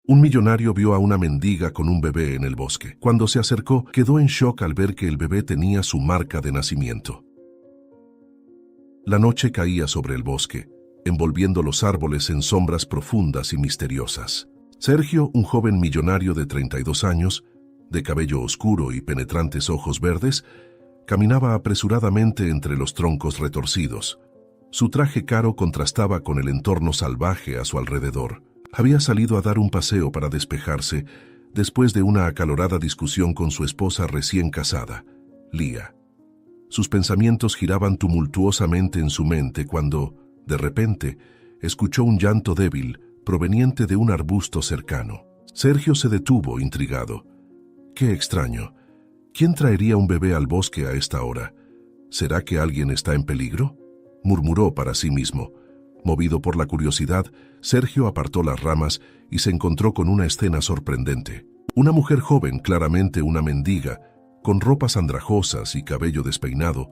Un millonario vio a una mendiga con un bebé en el bosque. Cuando se acercó, quedó en shock al ver que el bebé tenía su marca de nacimiento. La noche caía sobre el bosque, envolviendo los árboles en sombras profundas y misteriosas. Sergio, un joven millonario de 32 años, de cabello oscuro y penetrantes ojos verdes, caminaba apresuradamente entre los troncos retorcidos. Su traje caro contrastaba con el entorno salvaje a su alrededor. Había salido a dar un paseo para despejarse después de una acalorada discusión con su esposa recién casada, Lía. Sus pensamientos giraban tumultuosamente en su mente cuando, de repente, escuchó un llanto débil proveniente de un arbusto cercano. Sergio se detuvo, intrigado. ¡Qué extraño! ¿Quién traería un bebé al bosque a esta hora? ¿Será que alguien está en peligro?, murmuró para sí mismo. Movido por la curiosidad, Sergio apartó las ramas y se encontró con una escena sorprendente. Una mujer joven, claramente una mendiga, con ropas andrajosas y cabello despeinado,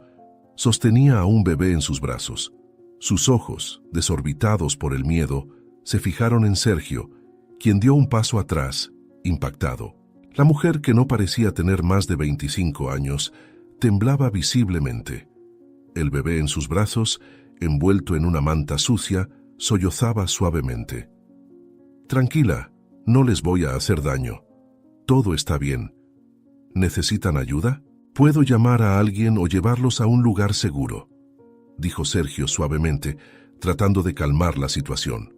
sostenía a un bebé en sus brazos. Sus ojos, desorbitados por el miedo, se fijaron en Sergio, quien dio un paso atrás, impactado. La mujer, que no parecía tener más de 25 años, temblaba visiblemente. El bebé en sus brazos, envuelto en una manta sucia, sollozaba suavemente. «Tranquila, no les voy a hacer daño. Todo está bien. ¿Necesitan ayuda? Puedo llamar a alguien o llevarlos a un lugar seguro», dijo Sergio suavemente, tratando de calmar la situación.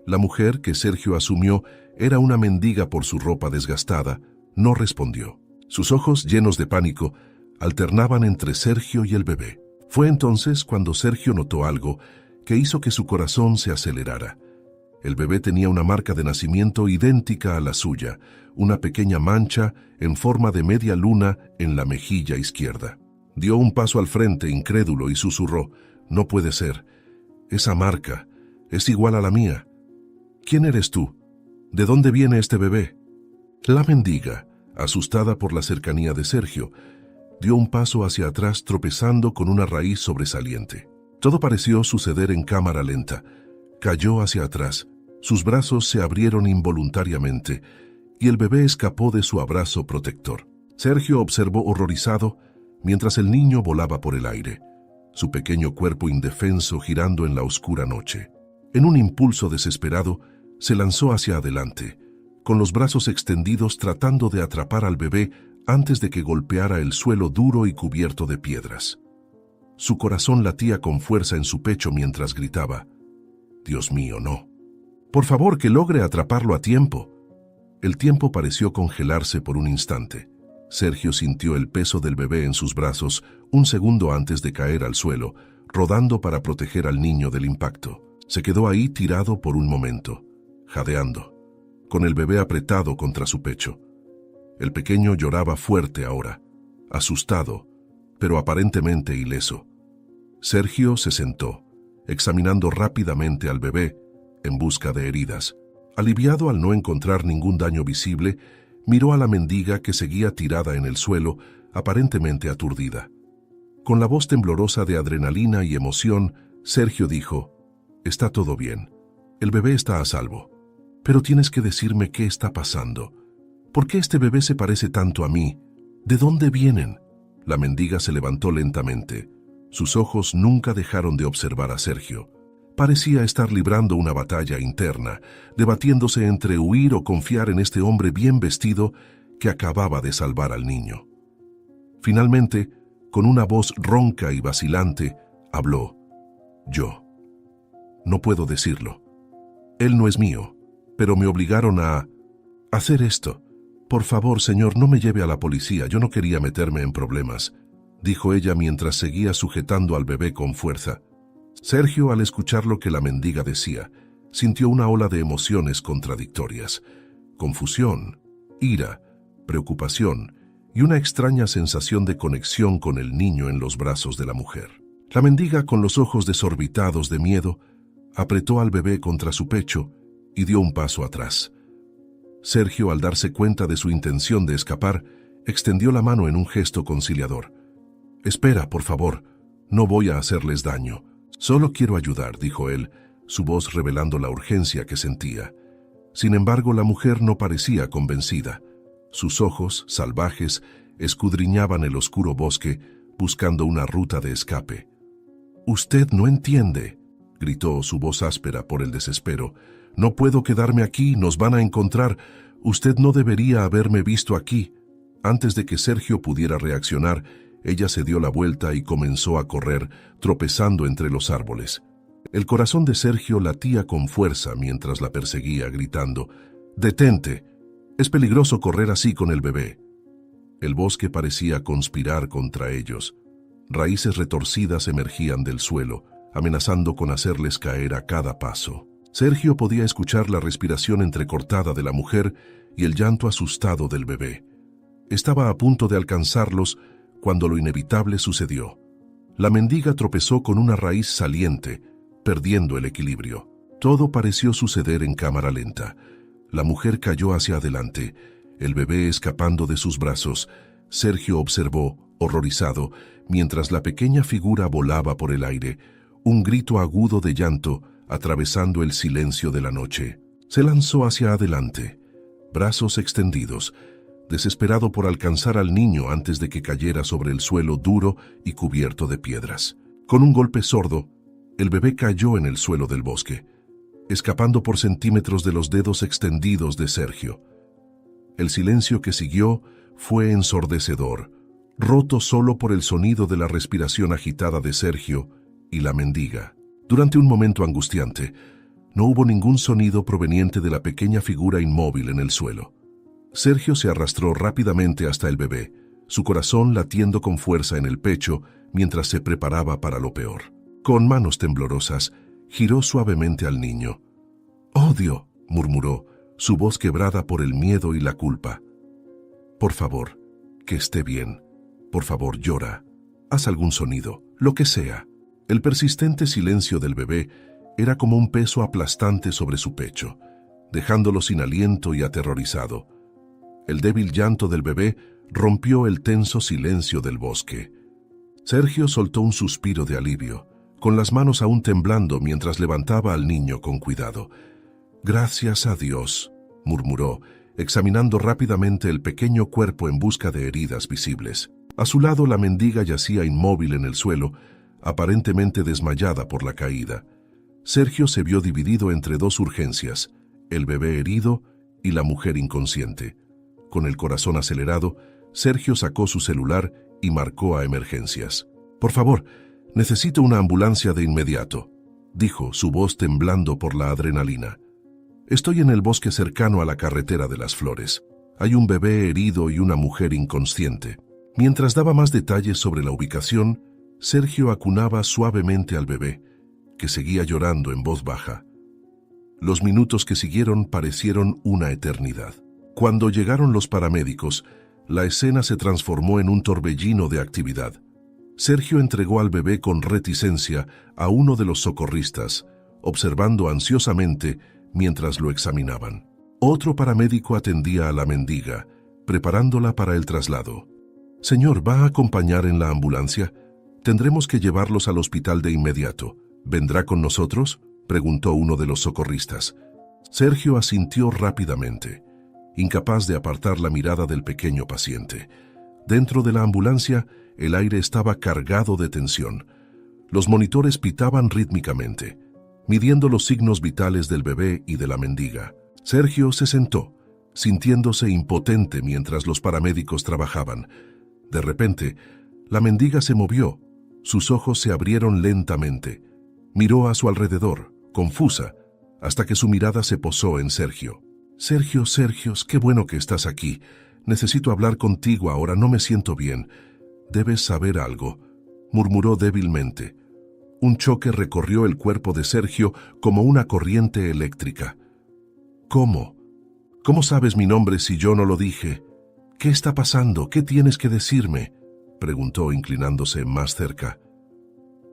La mujer, que Sergio asumió era una mendiga por su ropa desgastada, no respondió. Sus ojos, llenos de pánico, alternaban entre Sergio y el bebé. Fue entonces cuando Sergio notó algo que hizo que su corazón se acelerara. El bebé tenía una marca de nacimiento idéntica a la suya, una pequeña mancha en forma de media luna en la mejilla izquierda. Dio un paso al frente, incrédulo, y susurró: «No puede ser. Esa marca es igual a la mía. ¿Quién eres tú? ¿De dónde viene este bebé?». La mendiga, asustada por la cercanía de Sergio, dio un paso hacia atrás, tropezando con una raíz sobresaliente. Todo pareció suceder en cámara lenta. Cayó hacia atrás, sus brazos se abrieron involuntariamente y el bebé escapó de su abrazo protector. Sergio observó horrorizado mientras el niño volaba por el aire, su pequeño cuerpo indefenso girando en la oscura noche. En un impulso desesperado, se lanzó hacia adelante, con los brazos extendidos tratando de atrapar al bebé antes de que golpeara el suelo duro y cubierto de piedras. Su corazón latía con fuerza en su pecho mientras gritaba: «Dios mío, no. Por favor, que logre atraparlo a tiempo». El tiempo pareció congelarse por un instante. Sergio sintió el peso del bebé en sus brazos un segundo antes de caer al suelo, rodando para proteger al niño del impacto. Se quedó ahí tirado por un momento, jadeando, con el bebé apretado contra su pecho. El pequeño lloraba fuerte ahora, asustado, pero aparentemente ileso. Sergio se sentó, examinando rápidamente al bebé en busca de heridas. Aliviado al no encontrar ningún daño visible, miró a la mendiga que seguía tirada en el suelo, aparentemente aturdida. Con la voz temblorosa de adrenalina y emoción, Sergio dijo: «Está todo bien. El bebé está a salvo. Pero tienes que decirme qué está pasando. ¿Por qué este bebé se parece tanto a mí? ¿De dónde vienen?». La mendiga se levantó lentamente. Sus ojos nunca dejaron de observar a Sergio. Parecía estar librando una batalla interna, debatiéndose entre huir o confiar en este hombre bien vestido que acababa de salvar al niño. Finalmente, con una voz ronca y vacilante, habló: «Yo. No puedo decirlo. Él no es mío, pero me obligaron a hacer esto. Por favor, señor, no me lleve a la policía, yo no quería meterme en problemas», dijo ella mientras seguía sujetando al bebé con fuerza. Sergio, al escuchar lo que la mendiga decía, sintió una ola de emociones contradictorias: confusión, ira, preocupación y una extraña sensación de conexión con el niño en los brazos de la mujer. La mendiga, con los ojos desorbitados de miedo, apretó al bebé contra su pecho y dio un paso atrás. Sergio, al darse cuenta de su intención de escapar, extendió la mano en un gesto conciliador. «Espera, por favor, no voy a hacerles daño. Solo quiero ayudar», dijo él, su voz revelando la urgencia que sentía. Sin embargo, la mujer no parecía convencida. Sus ojos, salvajes, escudriñaban el oscuro bosque, buscando una ruta de escape. «Usted no entiende», gritó su voz áspera por el desespero. «No puedo quedarme aquí, nos van a encontrar. Usted no debería haberme visto aquí». Antes de que Sergio pudiera reaccionar, ella se dio la vuelta y comenzó a correr, tropezando entre los árboles. El corazón de Sergio latía con fuerza mientras la perseguía, gritando: «¡Detente! Es peligroso correr así con el bebé». El bosque parecía conspirar contra ellos. Raíces retorcidas emergían del suelo, amenazando con hacerles caer a cada paso. Sergio podía escuchar la respiración entrecortada de la mujer y el llanto asustado del bebé. Estaba a punto de alcanzarlos cuando lo inevitable sucedió. La mendiga tropezó con una raíz saliente, perdiendo el equilibrio. Todo pareció suceder en cámara lenta. La mujer cayó hacia adelante, el bebé escapando de sus brazos. Sergio observó, horrorizado, mientras la pequeña figura volaba por el aire, un grito agudo de llanto atravesando el silencio de la noche. Se lanzó hacia adelante, brazos extendidos, desesperado por alcanzar al niño antes de que cayera sobre el suelo duro y cubierto de piedras. Con un golpe sordo, el bebé cayó en el suelo del bosque, escapando por centímetros de los dedos extendidos de Sergio. El silencio que siguió fue ensordecedor, roto solo por el sonido de la respiración agitada de Sergio y la mendiga. Durante un momento angustiante, no hubo ningún sonido proveniente de la pequeña figura inmóvil en el suelo. Sergio se arrastró rápidamente hasta el bebé, su corazón latiendo con fuerza en el pecho mientras se preparaba para lo peor. Con manos temblorosas, giró suavemente al niño. «¡Odio!», murmuró, su voz quebrada por el miedo y la culpa. «Por favor, que esté bien. Por favor, llora. Haz algún sonido, lo que sea». El persistente silencio del bebé era como un peso aplastante sobre su pecho, dejándolo sin aliento y aterrorizado. El débil llanto del bebé rompió el tenso silencio del bosque. Sergio soltó un suspiro de alivio, con las manos aún temblando mientras levantaba al niño con cuidado. «Gracias a Dios», murmuró, examinando rápidamente el pequeño cuerpo en busca de heridas visibles. A su lado la mendiga yacía inmóvil en el suelo, aparentemente desmayada por la caída. Sergio se vio dividido entre dos urgencias, el bebé herido y la mujer inconsciente. Con el corazón acelerado, Sergio sacó su celular y marcó a emergencias. «Por favor, necesito una ambulancia de inmediato», dijo, su voz temblando por la adrenalina. «Estoy en el bosque cercano a la carretera de las Flores. Hay un bebé herido y una mujer inconsciente». Mientras daba más detalles sobre la ubicación, Sergio acunaba suavemente al bebé, que seguía llorando en voz baja. Los minutos que siguieron parecieron una eternidad. Cuando llegaron los paramédicos, la escena se transformó en un torbellino de actividad. Sergio entregó al bebé con reticencia a uno de los socorristas, observando ansiosamente mientras lo examinaban. Otro paramédico atendía a la mendiga, preparándola para el traslado. «Señor, ¿va a acompañar en la ambulancia? Tendremos que llevarlos al hospital de inmediato. ¿Vendrá con nosotros?», preguntó uno de los socorristas. Sergio asintió rápidamente, incapaz de apartar la mirada del pequeño paciente. Dentro de la ambulancia, el aire estaba cargado de tensión. Los monitores pitaban rítmicamente, midiendo los signos vitales del bebé y de la mendiga. Sergio se sentó, sintiéndose impotente mientras los paramédicos trabajaban. De repente, la mendiga se movió. Sus ojos se abrieron lentamente. Miró a su alrededor, confusa, hasta que su mirada se posó en Sergio. «Sergio, qué bueno que estás aquí. Necesito hablar contigo ahora, no me siento bien. Debes saber algo», murmuró débilmente. Un choque recorrió el cuerpo de Sergio como una corriente eléctrica. «¿Cómo? ¿Cómo sabes mi nombre si yo no lo dije? ¿Qué está pasando? ¿Qué tienes que decirme?», preguntó inclinándose más cerca.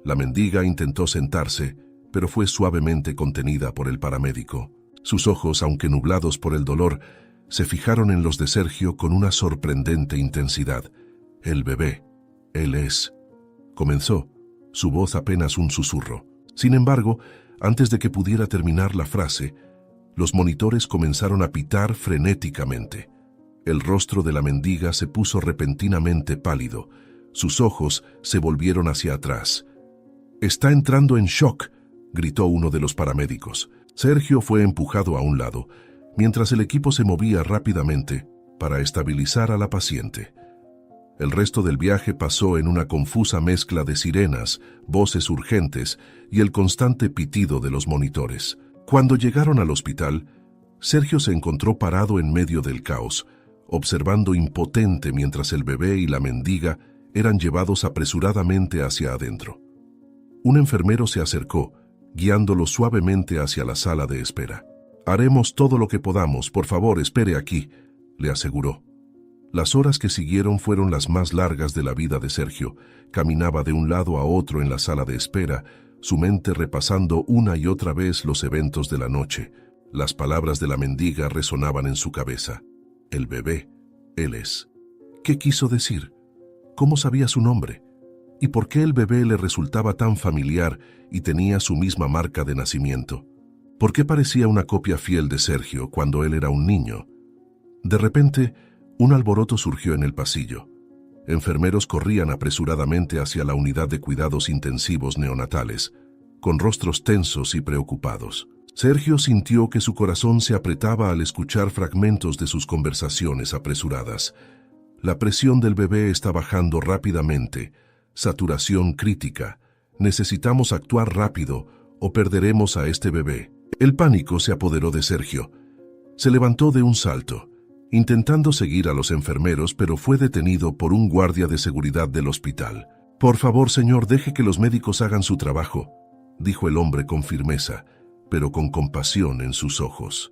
La mendiga intentó sentarse, pero fue suavemente contenida por el paramédico. Sus ojos, aunque nublados por el dolor, se fijaron en los de Sergio con una sorprendente intensidad. «El bebé. Él es», comenzó, su voz apenas un susurro. Sin embargo, antes de que pudiera terminar la frase, Los monitores comenzaron a pitar frenéticamente. El rostro de la mendiga se puso repentinamente pálido. Sus ojos se volvieron hacia atrás. «Está entrando en shock», gritó uno de los paramédicos. Sergio fue empujado a un lado, mientras el equipo se movía rápidamente para estabilizar a la paciente. El resto del viaje pasó en una confusa mezcla de sirenas, voces urgentes y el constante pitido de los monitores. Cuando llegaron al hospital, Sergio se encontró parado en medio del caos, observando impotente mientras el bebé y la mendiga eran llevados apresuradamente hacia adentro. Un enfermero se acercó, guiándolo suavemente hacia la sala de espera. «Haremos todo lo que podamos, por favor, espere aquí», le aseguró. Las horas que siguieron fueron las más largas de la vida de Sergio. Caminaba de un lado a otro en la sala de espera, su mente repasando una y otra vez los eventos de la noche. Las palabras de la mendiga resonaban en su cabeza. El bebé, él es. ¿Qué quiso decir? ¿Cómo sabía su nombre? ¿Y por qué el bebé le resultaba tan familiar y tenía su misma marca de nacimiento? ¿Por qué parecía una copia fiel de Sergio cuando él era un niño? De repente, un alboroto surgió en el pasillo. Enfermeros corrían apresuradamente hacia la unidad de cuidados intensivos neonatales, con rostros tensos y preocupados. Sergio sintió que su corazón se apretaba al escuchar fragmentos de sus conversaciones apresuradas. La presión del bebé está bajando rápidamente. Saturación crítica. Necesitamos actuar rápido o perderemos a este bebé. El pánico se apoderó de Sergio. Se levantó de un salto, intentando seguir a los enfermeros, pero fue detenido por un guardia de seguridad del hospital. «Por favor, señor, deje que los médicos hagan su trabajo», dijo el hombre con firmeza, pero con compasión en sus ojos.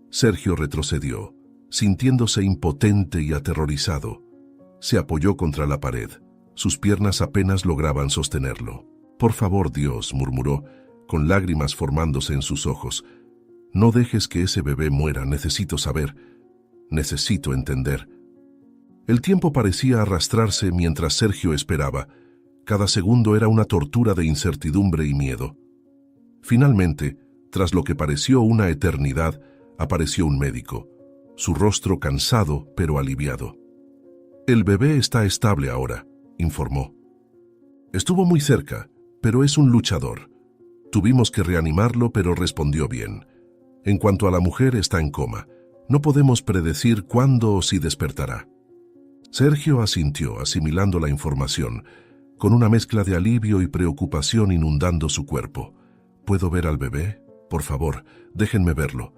Sergio retrocedió, sintiéndose impotente y aterrorizado. Se apoyó contra la pared. Sus piernas apenas lograban sostenerlo. «Por favor, Dios», murmuró, con lágrimas formándose en sus ojos. «No dejes que ese bebé muera, necesito saber. Necesito entender». El tiempo parecía arrastrarse mientras Sergio esperaba. Cada segundo era una tortura de incertidumbre y miedo. Finalmente, tras lo que pareció una eternidad, apareció un médico, su rostro cansado pero aliviado. «El bebé está estable ahora», informó. «Estuvo muy cerca, pero es un luchador. Tuvimos que reanimarlo, pero respondió bien. En cuanto a la mujer, está en coma. No podemos predecir cuándo o si despertará». Sergio asintió, asimilando la información, con una mezcla de alivio y preocupación inundando su cuerpo. «¿Puedo ver al bebé? Por favor, déjenme verlo.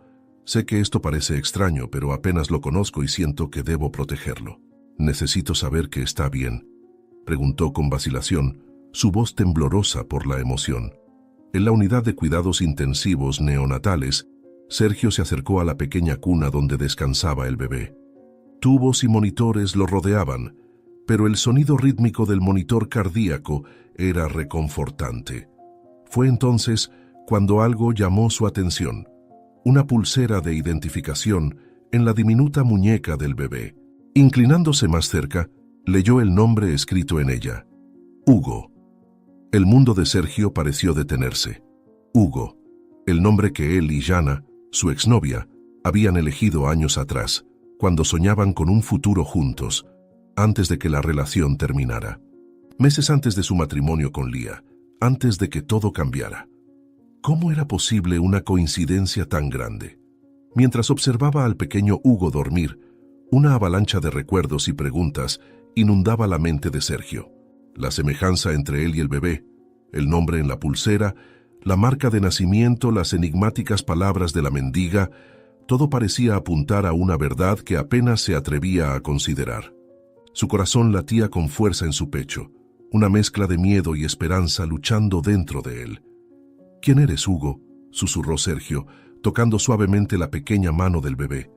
Sé que esto parece extraño, pero apenas lo conozco y siento que debo protegerlo. Necesito saber que está bien», preguntó con vacilación, su voz temblorosa por la emoción. En la unidad de cuidados intensivos neonatales, Sergio se acercó a la pequeña cuna donde descansaba el bebé. Tubos y monitores lo rodeaban, pero el sonido rítmico del monitor cardíaco era reconfortante. Fue entonces cuando algo llamó su atención: una pulsera de identificación en la diminuta muñeca del bebé. Inclinándose más cerca, leyó el nombre escrito en ella: Hugo. El mundo de Sergio pareció detenerse. Hugo, el nombre que él y Jana, su exnovia, habían elegido años atrás, cuando soñaban con un futuro juntos, antes de que la relación terminara. Meses antes de su matrimonio con Lía, antes de que todo cambiara. ¿Cómo era posible una coincidencia tan grande? Mientras observaba al pequeño Hugo dormir, una avalancha de recuerdos y preguntas inundaba la mente de Sergio. La semejanza entre él y el bebé, el nombre en la pulsera, la marca de nacimiento, las enigmáticas palabras de la mendiga, todo parecía apuntar a una verdad que apenas se atrevía a considerar. Su corazón latía con fuerza en su pecho, una mezcla de miedo y esperanza luchando dentro de él. «¿Quién eres, Hugo?», susurró Sergio, tocando suavemente la pequeña mano del bebé.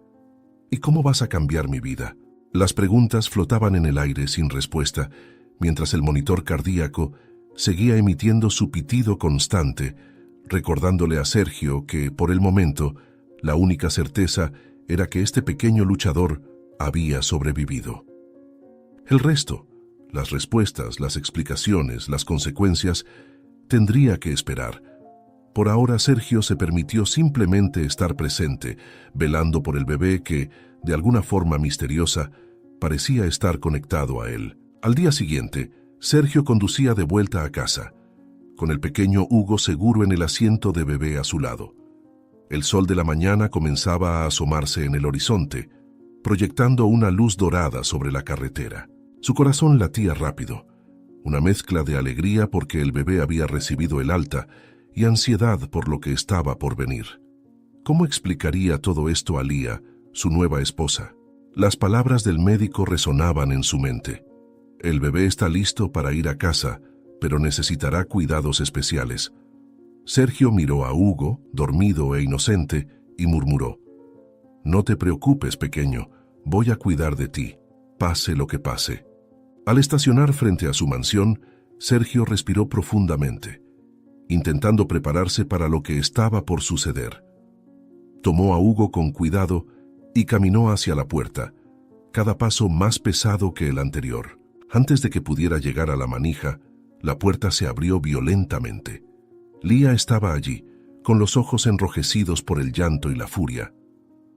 «¿Y cómo vas a cambiar mi vida?». Las preguntas flotaban en el aire sin respuesta, mientras el monitor cardíaco seguía emitiendo su pitido constante, recordándole a Sergio que, por el momento, la única certeza era que este pequeño luchador había sobrevivido. El resto, las respuestas, las explicaciones, las consecuencias, tendría que esperar. Por ahora Sergio se permitió simplemente estar presente, velando por el bebé que, de alguna forma misteriosa, parecía estar conectado a él. Al día siguiente, Sergio conducía de vuelta a casa, con el pequeño Hugo seguro en el asiento de bebé a su lado. El sol de la mañana comenzaba a asomarse en el horizonte, proyectando una luz dorada sobre la carretera. Su corazón latía rápido, una mezcla de alegría porque el bebé había recibido el alta y ansiedad por lo que estaba por venir. ¿Cómo explicaría todo esto a Lía, su nueva esposa? Las palabras del médico resonaban en su mente. El bebé está listo para ir a casa, pero necesitará cuidados especiales. Sergio miró a Hugo, dormido e inocente, y murmuró: «No te preocupes, pequeño, voy a cuidar de ti, pase lo que pase». Al estacionar frente a su mansión, Sergio respiró profundamente, intentando prepararse para lo que estaba por suceder. Tomó a Hugo con cuidado y caminó hacia la puerta, cada paso más pesado que el anterior. Antes de que pudiera llegar a la manija, la puerta se abrió violentamente. Lía estaba allí, con los ojos enrojecidos por el llanto y la furia.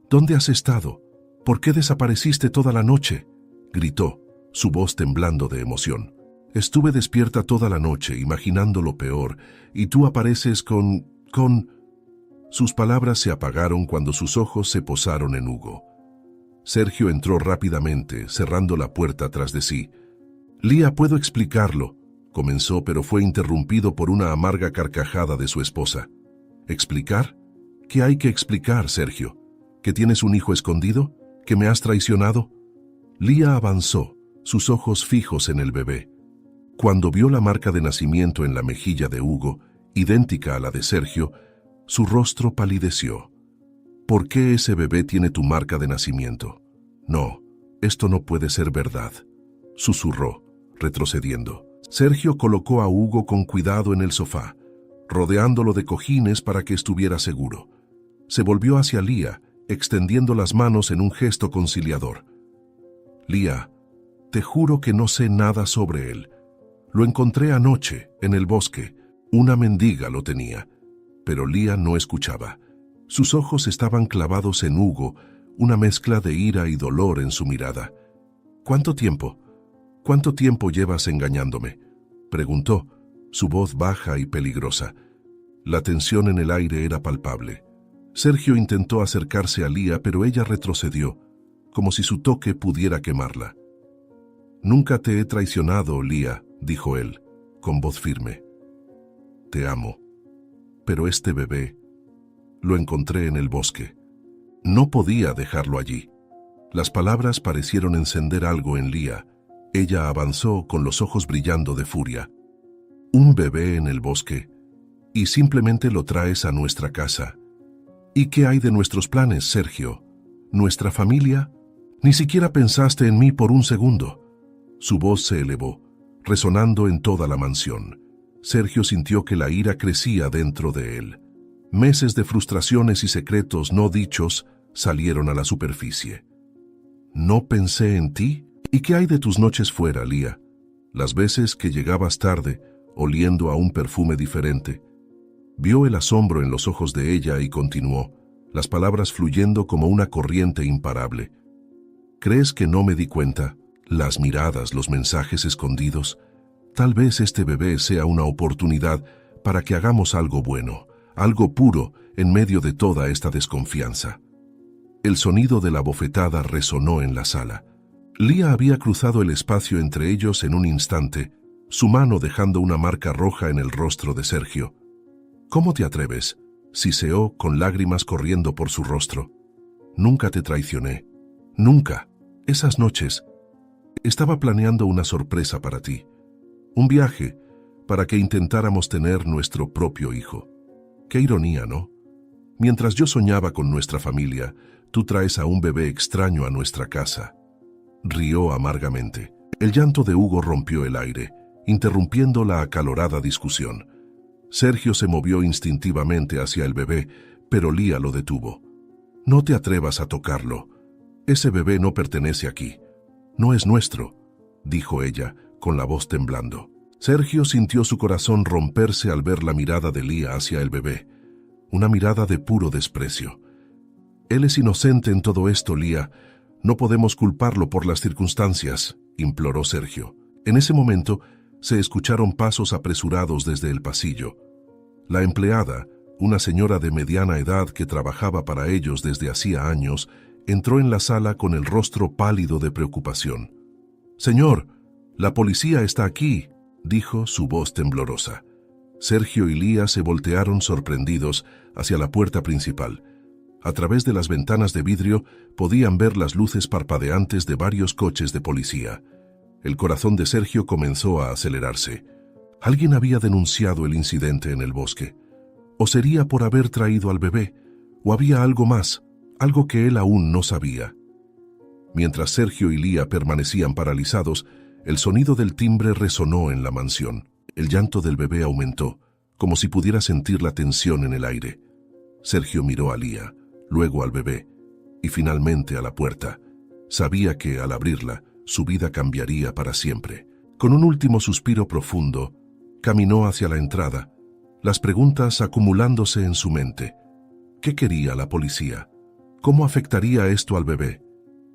«¿Dónde has estado? ¿Por qué desapareciste toda la noche?», gritó, su voz temblando de emoción. «Estuve despierta toda la noche, imaginando lo peor, y tú apareces con... Sus palabras se apagaron cuando sus ojos se posaron en Hugo. Sergio entró rápidamente, cerrando la puerta tras de sí. «Lía, puedo explicarlo», comenzó, pero fue interrumpido por una amarga carcajada de su esposa. «¿Explicar? ¿Qué hay que explicar, Sergio? ¿Que tienes un hijo escondido? ¿Que me has traicionado?» Lía avanzó, sus ojos fijos en el bebé. Cuando vio la marca de nacimiento en la mejilla de Hugo, idéntica a la de Sergio, su rostro palideció. «¿Por qué ese bebé tiene tu marca de nacimiento? No, esto no puede ser verdad», susurró, retrocediendo. Sergio colocó a Hugo con cuidado en el sofá, rodeándolo de cojines para que estuviera seguro. Se volvió hacia Lía, extendiendo las manos en un gesto conciliador. «Lía, te juro que no sé nada sobre él. Lo encontré anoche, en el bosque. Una mendiga lo tenía». Pero Lía no escuchaba. Sus ojos estaban clavados en Hugo, una mezcla de ira y dolor en su mirada. «¿Cuánto tiempo? ¿Cuánto tiempo llevas engañándome?», preguntó, su voz baja y peligrosa. La tensión en el aire era palpable. Sergio intentó acercarse a Lía, pero ella retrocedió, como si su toque pudiera quemarla. «Nunca te he traicionado, Lía», dijo él, con voz firme. «Te amo. Pero este bebé, lo encontré en el bosque. No podía dejarlo allí». Las palabras parecieron encender algo en Lía. Ella avanzó con los ojos brillando de furia. «¿Un bebé en el bosque? ¿Y simplemente lo traes a nuestra casa? ¿Y qué hay de nuestros planes, Sergio? ¿Nuestra familia? Ni siquiera pensaste en mí por un segundo». Su voz se elevó, resonando en toda la mansión. Sergio sintió que la ira crecía dentro de él. Meses de frustraciones y secretos no dichos salieron a la superficie. «¿No pensé en ti? ¿Y qué hay de tus noches fuera, Lía? Las veces que llegabas tarde, oliendo a un perfume diferente». Vio el asombro en los ojos de ella y continuó, las palabras fluyendo como una corriente imparable. «¿Crees que no me di cuenta? Las miradas, los mensajes escondidos. Tal vez este bebé sea una oportunidad para que hagamos algo bueno, algo puro en medio de toda esta desconfianza». El sonido de la bofetada resonó en la sala. Lía había cruzado el espacio entre ellos en un instante, su mano dejando una marca roja en el rostro de Sergio. «¿Cómo te atreves?», siseó con lágrimas corriendo por su rostro. «Nunca te traicioné. Nunca. Esas noches estaba planeando una sorpresa para ti. Un viaje para que intentáramos tener nuestro propio hijo. Qué ironía, ¿no? Mientras yo soñaba con nuestra familia, tú traes a un bebé extraño a nuestra casa». Rió amargamente. El llanto de Hugo rompió el aire, interrumpiendo la acalorada discusión. Sergio se movió instintivamente hacia el bebé, pero Lía lo detuvo. «No te atrevas a tocarlo. Ese bebé no pertenece aquí. No es nuestro», dijo ella, con la voz temblando. Sergio sintió su corazón romperse al ver la mirada de Lía hacia el bebé. una mirada de puro desprecio. Él es inocente en todo esto, Lía. No podemos culparlo por las circunstancias, imploró Sergio. En ese momento, se escucharon pasos apresurados desde el pasillo. La empleada, una señora de mediana edad que trabajaba para ellos desde hacía años, entró en la sala con el rostro pálido de preocupación. «Señor, la policía está aquí», dijo su voz temblorosa. Sergio y Lía se voltearon sorprendidos hacia la puerta principal. A través de las ventanas de vidrio podían ver las luces parpadeantes de varios coches de policía. El corazón de Sergio comenzó a acelerarse. Alguien había denunciado el incidente en el bosque. ¿O sería por haber traído al bebé? ¿O había algo más, algo que él aún no sabía? Mientras Sergio y Lía permanecían paralizados, el sonido del timbre resonó en la mansión. El llanto del bebé aumentó, como si pudiera sentir la tensión en el aire. Sergio miró a Lía, luego al bebé, y finalmente a la puerta. Sabía que, al abrirla, su vida cambiaría para siempre. Con un último suspiro profundo, caminó hacia la entrada, las preguntas acumulándose en su mente. ¿Qué quería la policía? ¿Cómo afectaría esto al bebé?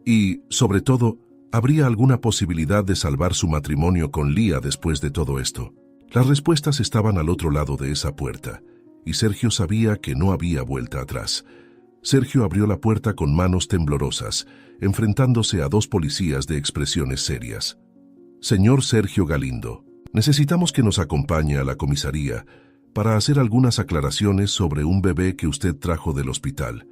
Y, sobre todo, ¿habría alguna posibilidad de salvar su matrimonio con Lía después de todo esto? Las respuestas estaban al otro lado de esa puerta, y Sergio sabía que no había vuelta atrás. Sergio abrió la puerta con manos temblorosas, enfrentándose a dos policías de expresiones serias. «Señor Sergio Galindo, necesitamos que nos acompañe a la comisaría para hacer algunas aclaraciones sobre un bebé que usted trajo del hospital.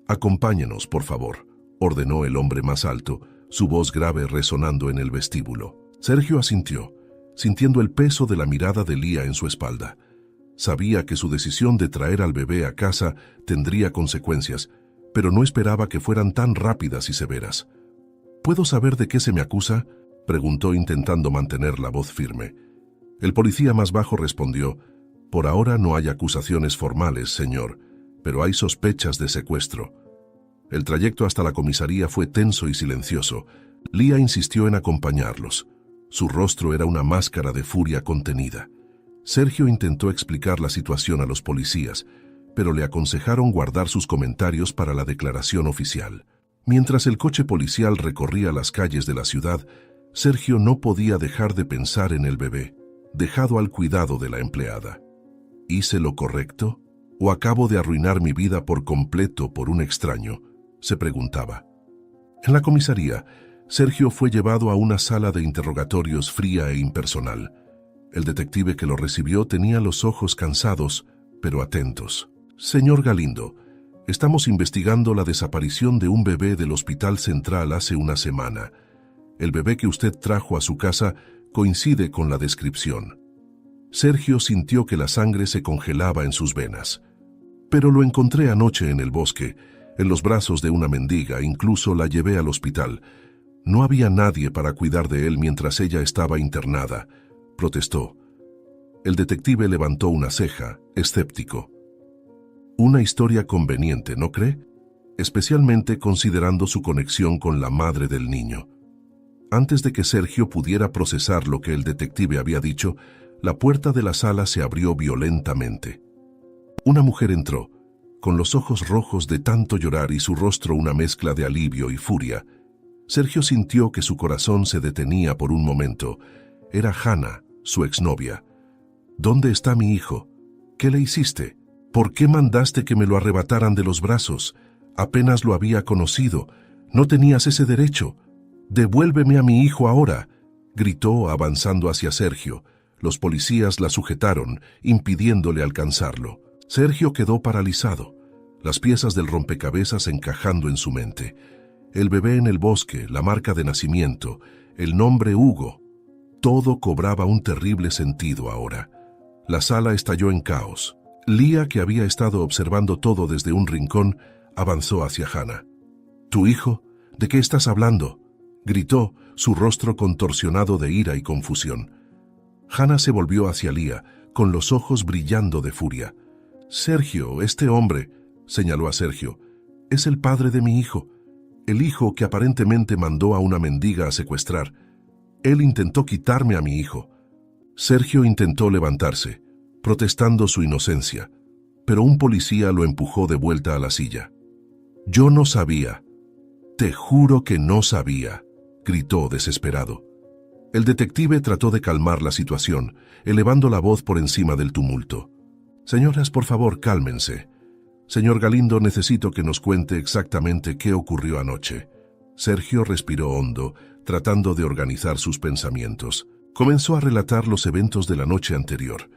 Acompáñenos, por favor», ordenó el hombre más alto, su voz grave resonando en el vestíbulo. Sergio asintió, sintiendo el peso de la mirada de Lía en su espalda. Sabía que su decisión de traer al bebé a casa tendría consecuencias, pero no esperaba que fueran tan rápidas y severas. «¿Puedo saber de qué se me acusa?», preguntó intentando mantener la voz firme. El policía más bajo respondió: «Por ahora no hay acusaciones formales, señor, pero hay sospechas de secuestro». El trayecto hasta la comisaría fue tenso y silencioso. Lía insistió en acompañarlos. Su rostro era una máscara de furia contenida. Sergio intentó explicar la situación a los policías, pero le aconsejaron guardar sus comentarios para la declaración oficial. Mientras el coche policial recorría las calles de la ciudad, Sergio no podía dejar de pensar en el bebé, dejado al cuidado de la empleada. ¿Hice lo correcto? ¿O acabo de arruinar mi vida por completo por un extraño?, se preguntaba. En la comisaría, Sergio fue llevado a una sala de interrogatorios fría e impersonal. El detective que lo recibió tenía los ojos cansados, pero atentos. «Señor Galindo, estamos investigando la desaparición de un bebé del Hospital Central hace una semana. El bebé que usted trajo a su casa coincide con la descripción». Sergio sintió que la sangre se congelaba en sus venas. «Pero lo encontré anoche en el bosque, en los brazos de una mendiga, incluso la llevé al hospital. No había nadie para cuidar de él mientras ella estaba internada», protestó. El detective levantó una ceja, escéptico. Una historia conveniente, ¿no cree? Especialmente considerando su conexión con la madre del niño. Antes de que Sergio pudiera procesar lo que el detective había dicho, la puerta de la sala se abrió violentamente. Una mujer entró, con los ojos rojos de tanto llorar y su rostro una mezcla de alivio y furia. Sergio sintió que su corazón se detenía por un momento. Era Hannah, su exnovia. «¿Dónde está mi hijo? ¿Qué le hiciste? ¿Por qué mandaste que me lo arrebataran de los brazos? Apenas lo había conocido. No tenías ese derecho. Devuélveme a mi hijo ahora», gritó avanzando hacia Sergio. Los policías la sujetaron, impidiéndole alcanzarlo. Sergio quedó paralizado, las piezas del rompecabezas encajando en su mente. El bebé en el bosque, la marca de nacimiento, el nombre Hugo. Todo cobraba un terrible sentido ahora. La sala estalló en caos. Lía, que había estado observando todo desde un rincón, avanzó hacia Hannah. «¿Tu hijo? ¿De qué estás hablando?», gritó, su rostro contorsionado de ira y confusión. Hannah se volvió hacia Lía, con los ojos brillando de furia. «Sergio, este hombre», señaló a Sergio, «es el padre de mi hijo, el hijo que aparentemente mandó a una mendiga a secuestrar. Él intentó quitarme a mi hijo». Sergio intentó levantarse, protestando su inocencia, pero un policía lo empujó de vuelta a la silla. «Yo no sabía. Te juro que no sabía», gritó desesperado. El detective trató de calmar la situación, elevando la voz por encima del tumulto. «Señoras, por favor, cálmense. Señor Galindo, necesito que nos cuente exactamente qué ocurrió anoche». Sergio respiró hondo, tratando de organizar sus pensamientos. Comenzó a relatar los eventos de la noche anterior,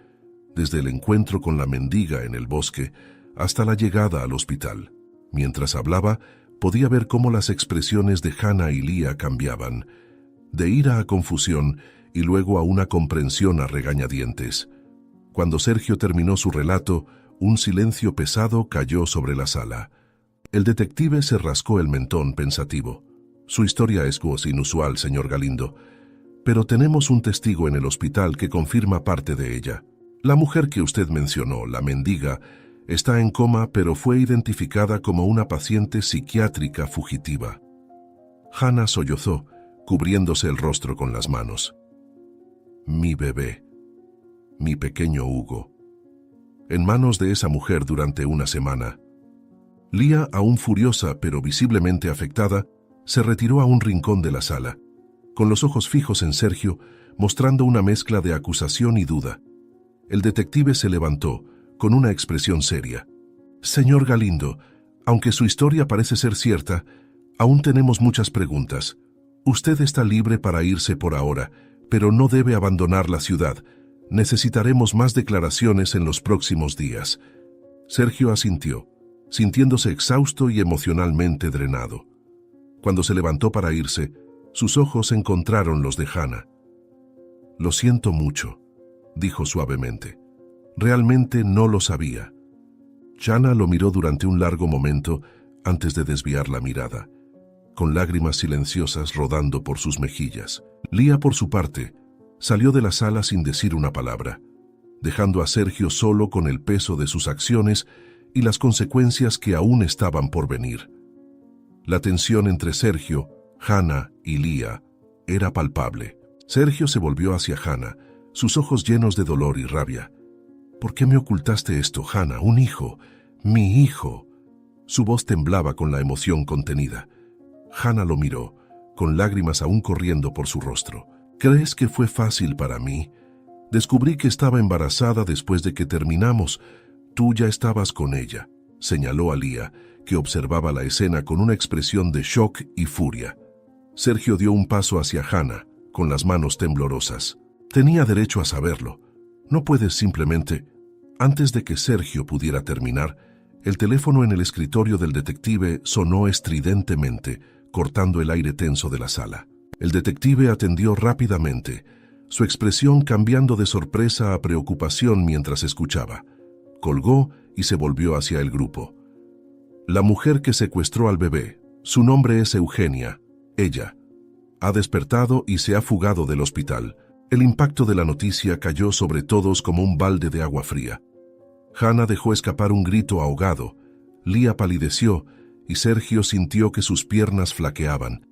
desde el encuentro con la mendiga en el bosque hasta la llegada al hospital. Mientras hablaba, podía ver cómo las expresiones de Hannah y Lía cambiaban, de ira a confusión y luego a una comprensión a regañadientes. Cuando Sergio terminó su relato, un silencio pesado cayó sobre la sala. El detective se rascó el mentón pensativo. «Su historia es inusual, señor Galindo, pero tenemos un testigo en el hospital que confirma parte de ella. La mujer que usted mencionó, la mendiga, está en coma, pero fue identificada como una paciente psiquiátrica fugitiva». Hannah sollozó, cubriéndose el rostro con las manos. «Mi bebé, mi pequeño Hugo, en manos de esa mujer durante una semana». Lía, aún furiosa pero visiblemente afectada, se retiró a un rincón de la sala, con los ojos fijos en Sergio, mostrando una mezcla de acusación y duda. El detective se levantó, con una expresión seria. «Señor Galindo, aunque su historia parece ser cierta, aún tenemos muchas preguntas. Usted está libre para irse por ahora, pero no debe abandonar la ciudad. Necesitaremos más declaraciones en los próximos días». Sergio asintió, sintiéndose exhausto y emocionalmente drenado. Cuando se levantó para irse, sus ojos encontraron los de Hannah. «Lo siento mucho», dijo suavemente. «Realmente no lo sabía». Hannah lo miró durante un largo momento antes de desviar la mirada, con lágrimas silenciosas rodando por sus mejillas. Lía, por su parte, salió de la sala sin decir una palabra, dejando a Sergio solo con el peso de sus acciones y las consecuencias que aún estaban por venir. La tensión entre Sergio, Hannah y Lía era palpable. Sergio se volvió hacia Hannah, sus ojos llenos de dolor y rabia. «¿Por qué me ocultaste esto, Hannah? Un hijo, mi hijo». Su voz temblaba con la emoción contenida. Hannah lo miró, con lágrimas aún corriendo por su rostro. «¿Crees que fue fácil para mí? Descubrí que estaba embarazada después de que terminamos. Tú ya estabas con ella», señaló a Lía, que observaba la escena con una expresión de shock y furia. Sergio dio un paso hacia Hannah, con las manos temblorosas. «Tenía derecho a saberlo. No puedes simplemente...». Antes de que Sergio pudiera terminar, el teléfono en el escritorio del detective sonó estridentemente, cortando el aire tenso de la sala. El detective atendió rápidamente, su expresión cambiando de sorpresa a preocupación mientras escuchaba. Colgó y se volvió hacia el grupo. «La mujer que secuestró al bebé, su nombre es Eugenia, ella. Ha despertado y se ha fugado del hospital». El impacto de la noticia cayó sobre todos como un balde de agua fría. Hannah dejó escapar un grito ahogado, Lía palideció y Sergio sintió que sus piernas flaqueaban.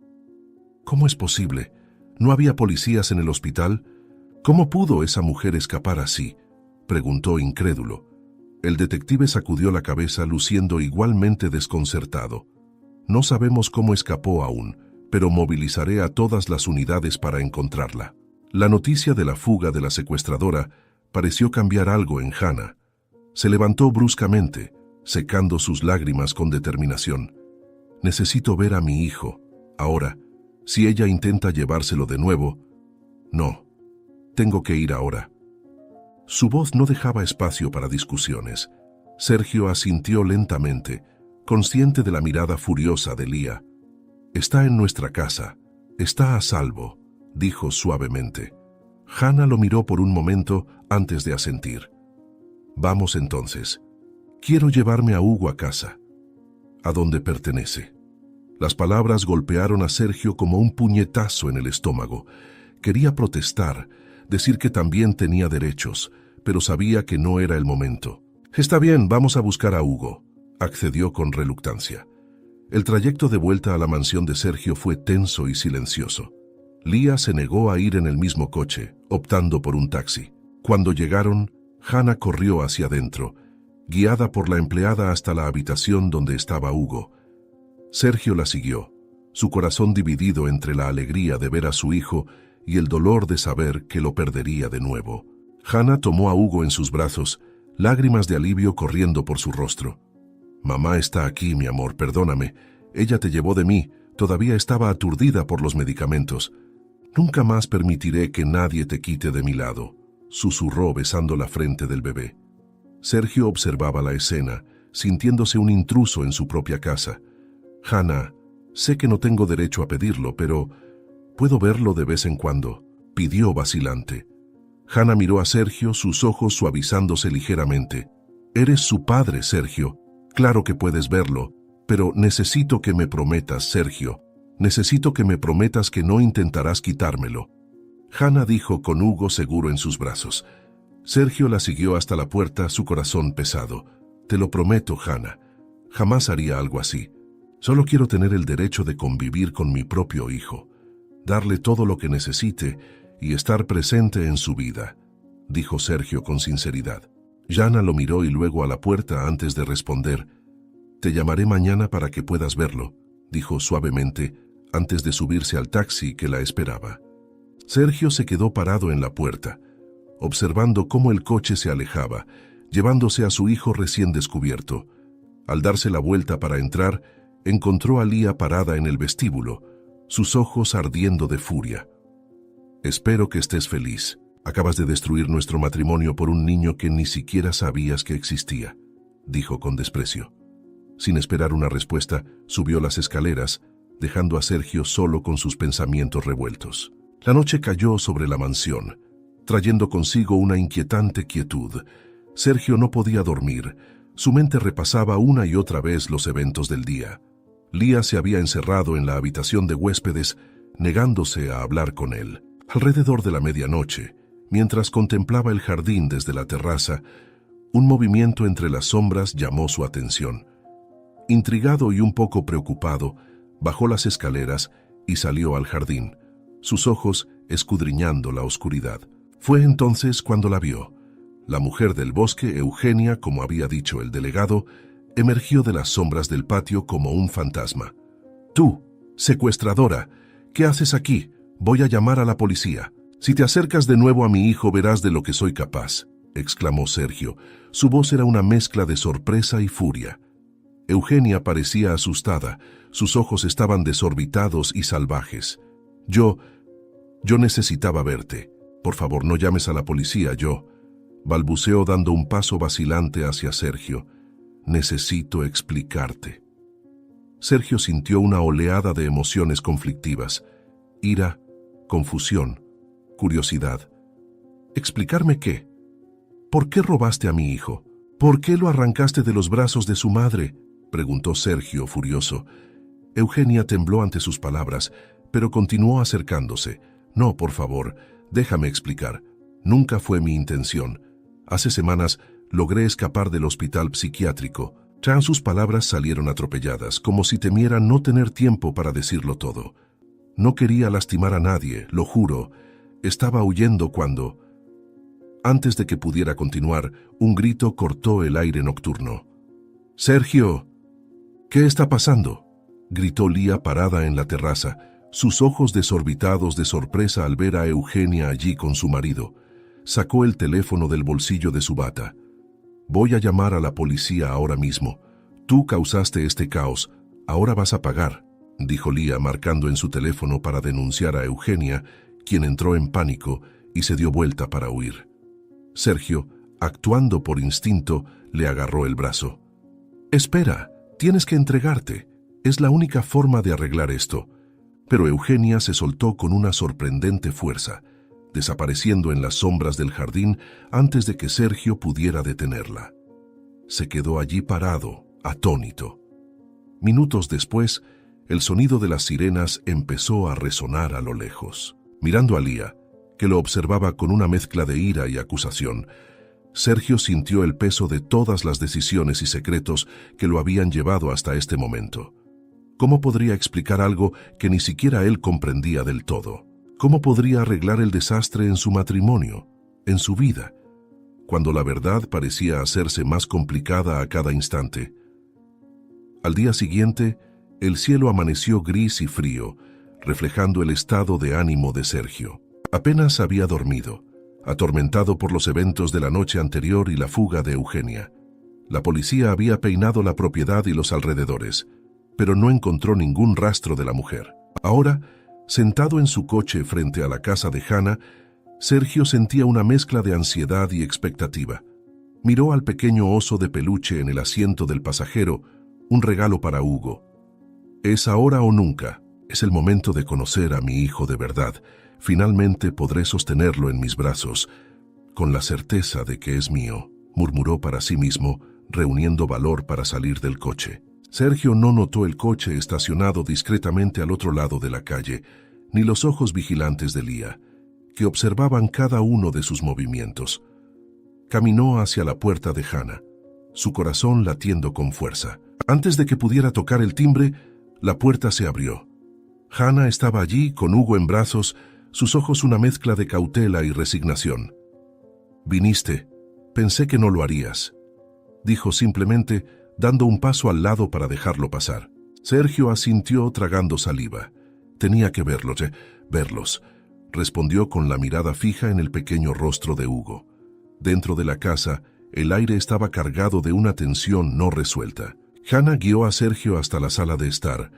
«¿Cómo es posible? ¿No había policías en el hospital? ¿Cómo pudo esa mujer escapar así?», preguntó incrédulo. El detective sacudió la cabeza luciendo igualmente desconcertado. «No sabemos cómo escapó aún, pero movilizaré a todas las unidades para encontrarla». La noticia de la fuga de la secuestradora pareció cambiar algo en Hannah. Se levantó bruscamente, secando sus lágrimas con determinación. «Necesito ver a mi hijo. Ahora, si ella intenta llevárselo de nuevo...». «No, tengo que ir ahora». Su voz no dejaba espacio para discusiones. Sergio asintió lentamente, consciente de la mirada furiosa de Lía. «Está en nuestra casa. Está a salvo», dijo suavemente. Hannah lo miró por un momento antes de asentir. «Vamos entonces. Quiero llevarme a Hugo a casa, a donde pertenece». Las palabras golpearon a Sergio como un puñetazo en el estómago. Quería protestar, decir que también tenía derechos, pero sabía que no era el momento. «Está bien, vamos a buscar a Hugo», accedió con reluctancia. El trayecto de vuelta a la mansión de Sergio fue tenso y silencioso. Lía se negó a ir en el mismo coche, optando por un taxi. Cuando llegaron, Hannah corrió hacia adentro, guiada por la empleada hasta la habitación donde estaba Hugo. Sergio la siguió, su corazón dividido entre la alegría de ver a su hijo y el dolor de saber que lo perdería de nuevo. Hannah tomó a Hugo en sus brazos, lágrimas de alivio corriendo por su rostro. «Mamá está aquí, mi amor, perdóname. Ella te llevó de mí, todavía estaba aturdida por los medicamentos. Nunca más permitiré que nadie te quite de mi lado», susurró besando la frente del bebé. Sergio observaba la escena, sintiéndose un intruso en su propia casa. «Hannah, sé que no tengo derecho a pedirlo, pero ¿puedo verlo de vez en cuando?», pidió vacilante. Hannah miró a Sergio, sus ojos suavizándose ligeramente. «Eres su padre, Sergio. Claro que puedes verlo, pero necesito que me prometas, Sergio. Necesito que me prometas que no intentarás quitármelo». Hannah dijo con Hugo seguro en sus brazos. Sergio la siguió hasta la puerta, su corazón pesado. «Te lo prometo, Hannah. Jamás haría algo así. Solo quiero tener el derecho de convivir con mi propio hijo, darle todo lo que necesite y estar presente en su vida», dijo Sergio con sinceridad. Jana lo miró y luego a la puerta antes de responder. «Te llamaré mañana para que puedas verlo», dijo suavemente antes de subirse al taxi que la esperaba. Sergio se quedó parado en la puerta, observando cómo el coche se alejaba, llevándose a su hijo recién descubierto. Al darse la vuelta para entrar, encontró a Lía parada en el vestíbulo, sus ojos ardiendo de furia. «Espero que estés feliz. Acabas de destruir nuestro matrimonio por un niño que ni siquiera sabías que existía», dijo con desprecio. Sin esperar una respuesta, subió las escaleras, dejando a Sergio solo con sus pensamientos revueltos. La noche cayó sobre la mansión, trayendo consigo una inquietante quietud. Sergio no podía dormir. Su mente repasaba una y otra vez los eventos del día. Lía se había encerrado en la habitación de huéspedes, negándose a hablar con él. Alrededor de la medianoche, mientras contemplaba el jardín desde la terraza, un movimiento entre las sombras llamó su atención. Intrigado y un poco preocupado, bajó las escaleras y salió al jardín, sus ojos escudriñando la oscuridad. Fue entonces cuando la vio. La mujer del bosque, Eugenia, como había dicho el delegado, emergió de las sombras del patio como un fantasma. «Tú, secuestradora, ¿qué haces aquí? Voy a llamar a la policía. Si te acercas de nuevo a mi hijo verás de lo que soy capaz», exclamó Sergio. Su voz era una mezcla de sorpresa y furia. Eugenia parecía asustada, sus ojos estaban desorbitados y salvajes. Yo necesitaba verte. Por favor, no llames a la policía, balbuceó dando un paso vacilante hacia Sergio. «Necesito explicarte». Sergio sintió una oleada de emociones conflictivas. Ira, confusión, curiosidad. ¿Explicarme qué? ¿Por qué robaste a mi hijo? ¿Por qué lo arrancaste de los brazos de su madre?, preguntó Sergio, furioso. Eugenia tembló ante sus palabras, pero continuó acercándose. «No, por favor, déjame explicar. Nunca fue mi intención. Hace semanas logré escapar del hospital psiquiátrico». Sus palabras salieron atropelladas, como si temiera no tener tiempo para decirlo todo. «No quería lastimar a nadie, lo juro. Estaba huyendo cuando...» Antes de que pudiera continuar, un grito cortó el aire nocturno. «¡Sergio! ¿Qué está pasando?», gritó Lía parada en la terraza, sus ojos desorbitados de sorpresa al ver a Eugenia allí con su marido. Sacó el teléfono del bolsillo de su bata. «Voy a llamar a la policía ahora mismo. Tú causaste este caos, ahora vas a pagar», dijo Lía marcando en su teléfono para denunciar a Eugenia, quien entró en pánico y se dio vuelta para huir. Sergio, actuando por instinto, le agarró el brazo. «Espera, tienes que entregarte. Es la única forma de arreglar esto». Pero Eugenia se soltó con una sorprendente fuerza, desapareciendo en las sombras del jardín antes de que Sergio pudiera detenerla. Se quedó allí parado, atónito. Minutos después, el sonido de las sirenas empezó a resonar a lo lejos. Mirando a Lía, que lo observaba con una mezcla de ira y acusación, Sergio sintió el peso de todas las decisiones y secretos que lo habían llevado hasta este momento. ¿Cómo podría explicar algo que ni siquiera él comprendía del todo? ¿Cómo podría arreglar el desastre en su matrimonio, en su vida? cuando la verdad parecía hacerse más complicada a cada instante. Al día siguiente, el cielo amaneció gris y frío, reflejando el estado de ánimo de Sergio. Apenas había dormido, atormentado por los eventos de la noche anterior y la fuga de Eugenia. La policía había peinado la propiedad y los alrededores, pero no encontró ningún rastro de la mujer. Ahora, sentado en su coche frente a la casa de Hannah, Sergio sentía una mezcla de ansiedad y expectativa. Miró al pequeño oso de peluche en el asiento del pasajero, un regalo para Hugo. Es ahora o nunca. Es el momento de conocer a mi hijo de verdad. Finalmente podré sostenerlo en mis brazos, con la certeza de que es mío, murmuró para sí mismo, reuniendo valor para salir del coche. Sergio no notó el coche estacionado discretamente al otro lado de la calle, ni los ojos vigilantes de Lía, que observaban cada uno de sus movimientos. Caminó hacia la puerta de Hannah, su corazón latiendo con fuerza. Antes de que pudiera tocar el timbre, la puerta se abrió. Hannah estaba allí, con Hugo en brazos, sus ojos una mezcla de cautela y resignación. «Viniste. Pensé que no lo harías», dijo simplemente, dando un paso al lado para dejarlo pasar. Sergio asintió tragando saliva. Tenía que verlos, respondió con la mirada fija en el pequeño rostro de Hugo. Dentro de la casa, el aire estaba cargado de una tensión no resuelta. Hannah guió a Sergio hasta la sala de estar,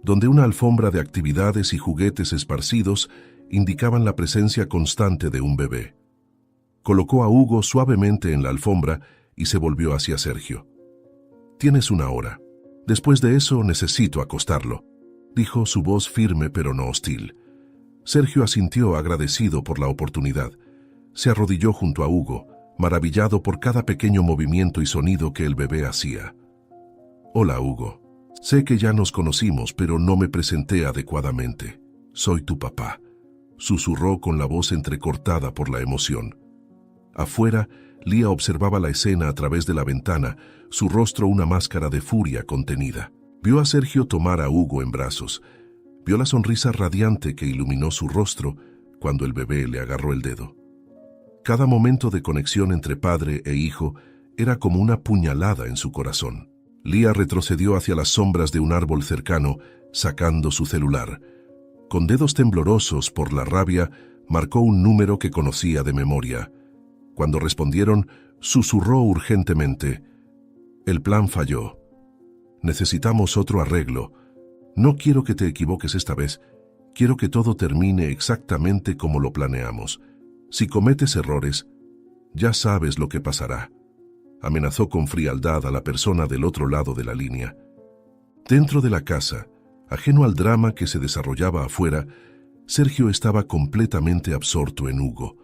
donde una alfombra de actividades y juguetes esparcidos indicaban la presencia constante de un bebé. Colocó a Hugo suavemente en la alfombra y se volvió hacia Sergio. «Tienes una hora. Después de eso necesito acostarlo», dijo su voz firme pero no hostil. Sergio asintió agradecido por la oportunidad. Se arrodilló junto a Hugo, maravillado por cada pequeño movimiento y sonido que el bebé hacía. «Hola, Hugo. Sé que ya nos conocimos, pero no me presenté adecuadamente. Soy tu papá», susurró con la voz entrecortada por la emoción. Afuera, Lía observaba la escena a través de la ventana, su rostro una máscara de furia contenida. Vio a Sergio tomar a Hugo en brazos. Vio la sonrisa radiante que iluminó su rostro cuando el bebé le agarró el dedo. Cada momento de conexión entre padre e hijo era como una puñalada en su corazón. Lía retrocedió hacia las sombras de un árbol cercano, sacando su celular. Con dedos temblorosos por la rabia, marcó un número que conocía de memoria. Cuando respondieron, susurró urgentemente: «El plan falló. Necesitamos otro arreglo. No quiero que te equivoques esta vez. Quiero que todo termine exactamente como lo planeamos. Si cometes errores, ya sabes lo que pasará», amenazó con frialdad a la persona del otro lado de la línea. Dentro de la casa, ajeno al drama que se desarrollaba afuera, Sergio estaba completamente absorto en Hugo.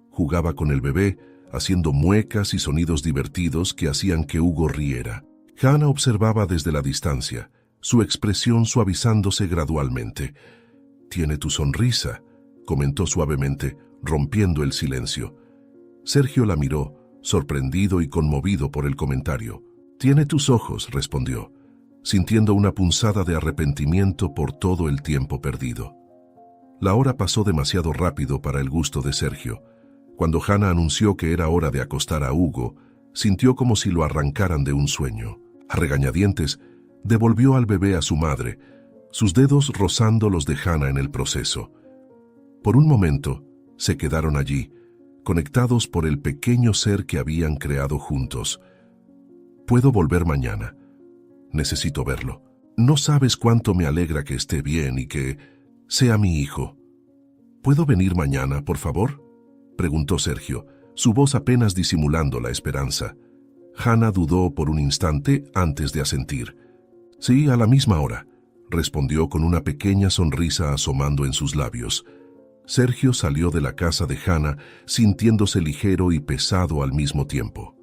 Jugaba con el bebé, haciendo muecas y sonidos divertidos que hacían que Hugo riera. Hannah observaba desde la distancia, su expresión suavizándose gradualmente. «Tiene tu sonrisa», comentó suavemente, rompiendo el silencio. Sergio la miró, sorprendido y conmovido por el comentario. «Tiene tus ojos», respondió, sintiendo una punzada de arrepentimiento por todo el tiempo perdido. La hora pasó demasiado rápido para el gusto de Sergio. Cuando Hannah anunció que era hora de acostar a Hugo, sintió como si lo arrancaran de un sueño. A regañadientes, devolvió al bebé a su madre, sus dedos rozando los de Hannah en el proceso. Por un momento, se quedaron allí, conectados por el pequeño ser que habían creado juntos. «Puedo volver mañana. Necesito verlo. No sabes cuánto me alegra que esté bien y que sea mi hijo. ¿Puedo venir mañana, por favor?», preguntó Sergio, su voz apenas disimulando la esperanza. Hannah dudó por un instante antes de asentir. «Sí, a la misma hora», respondió con una pequeña sonrisa asomando en sus labios. Sergio salió de la casa de Hannah sintiéndose ligero y pesado al mismo tiempo.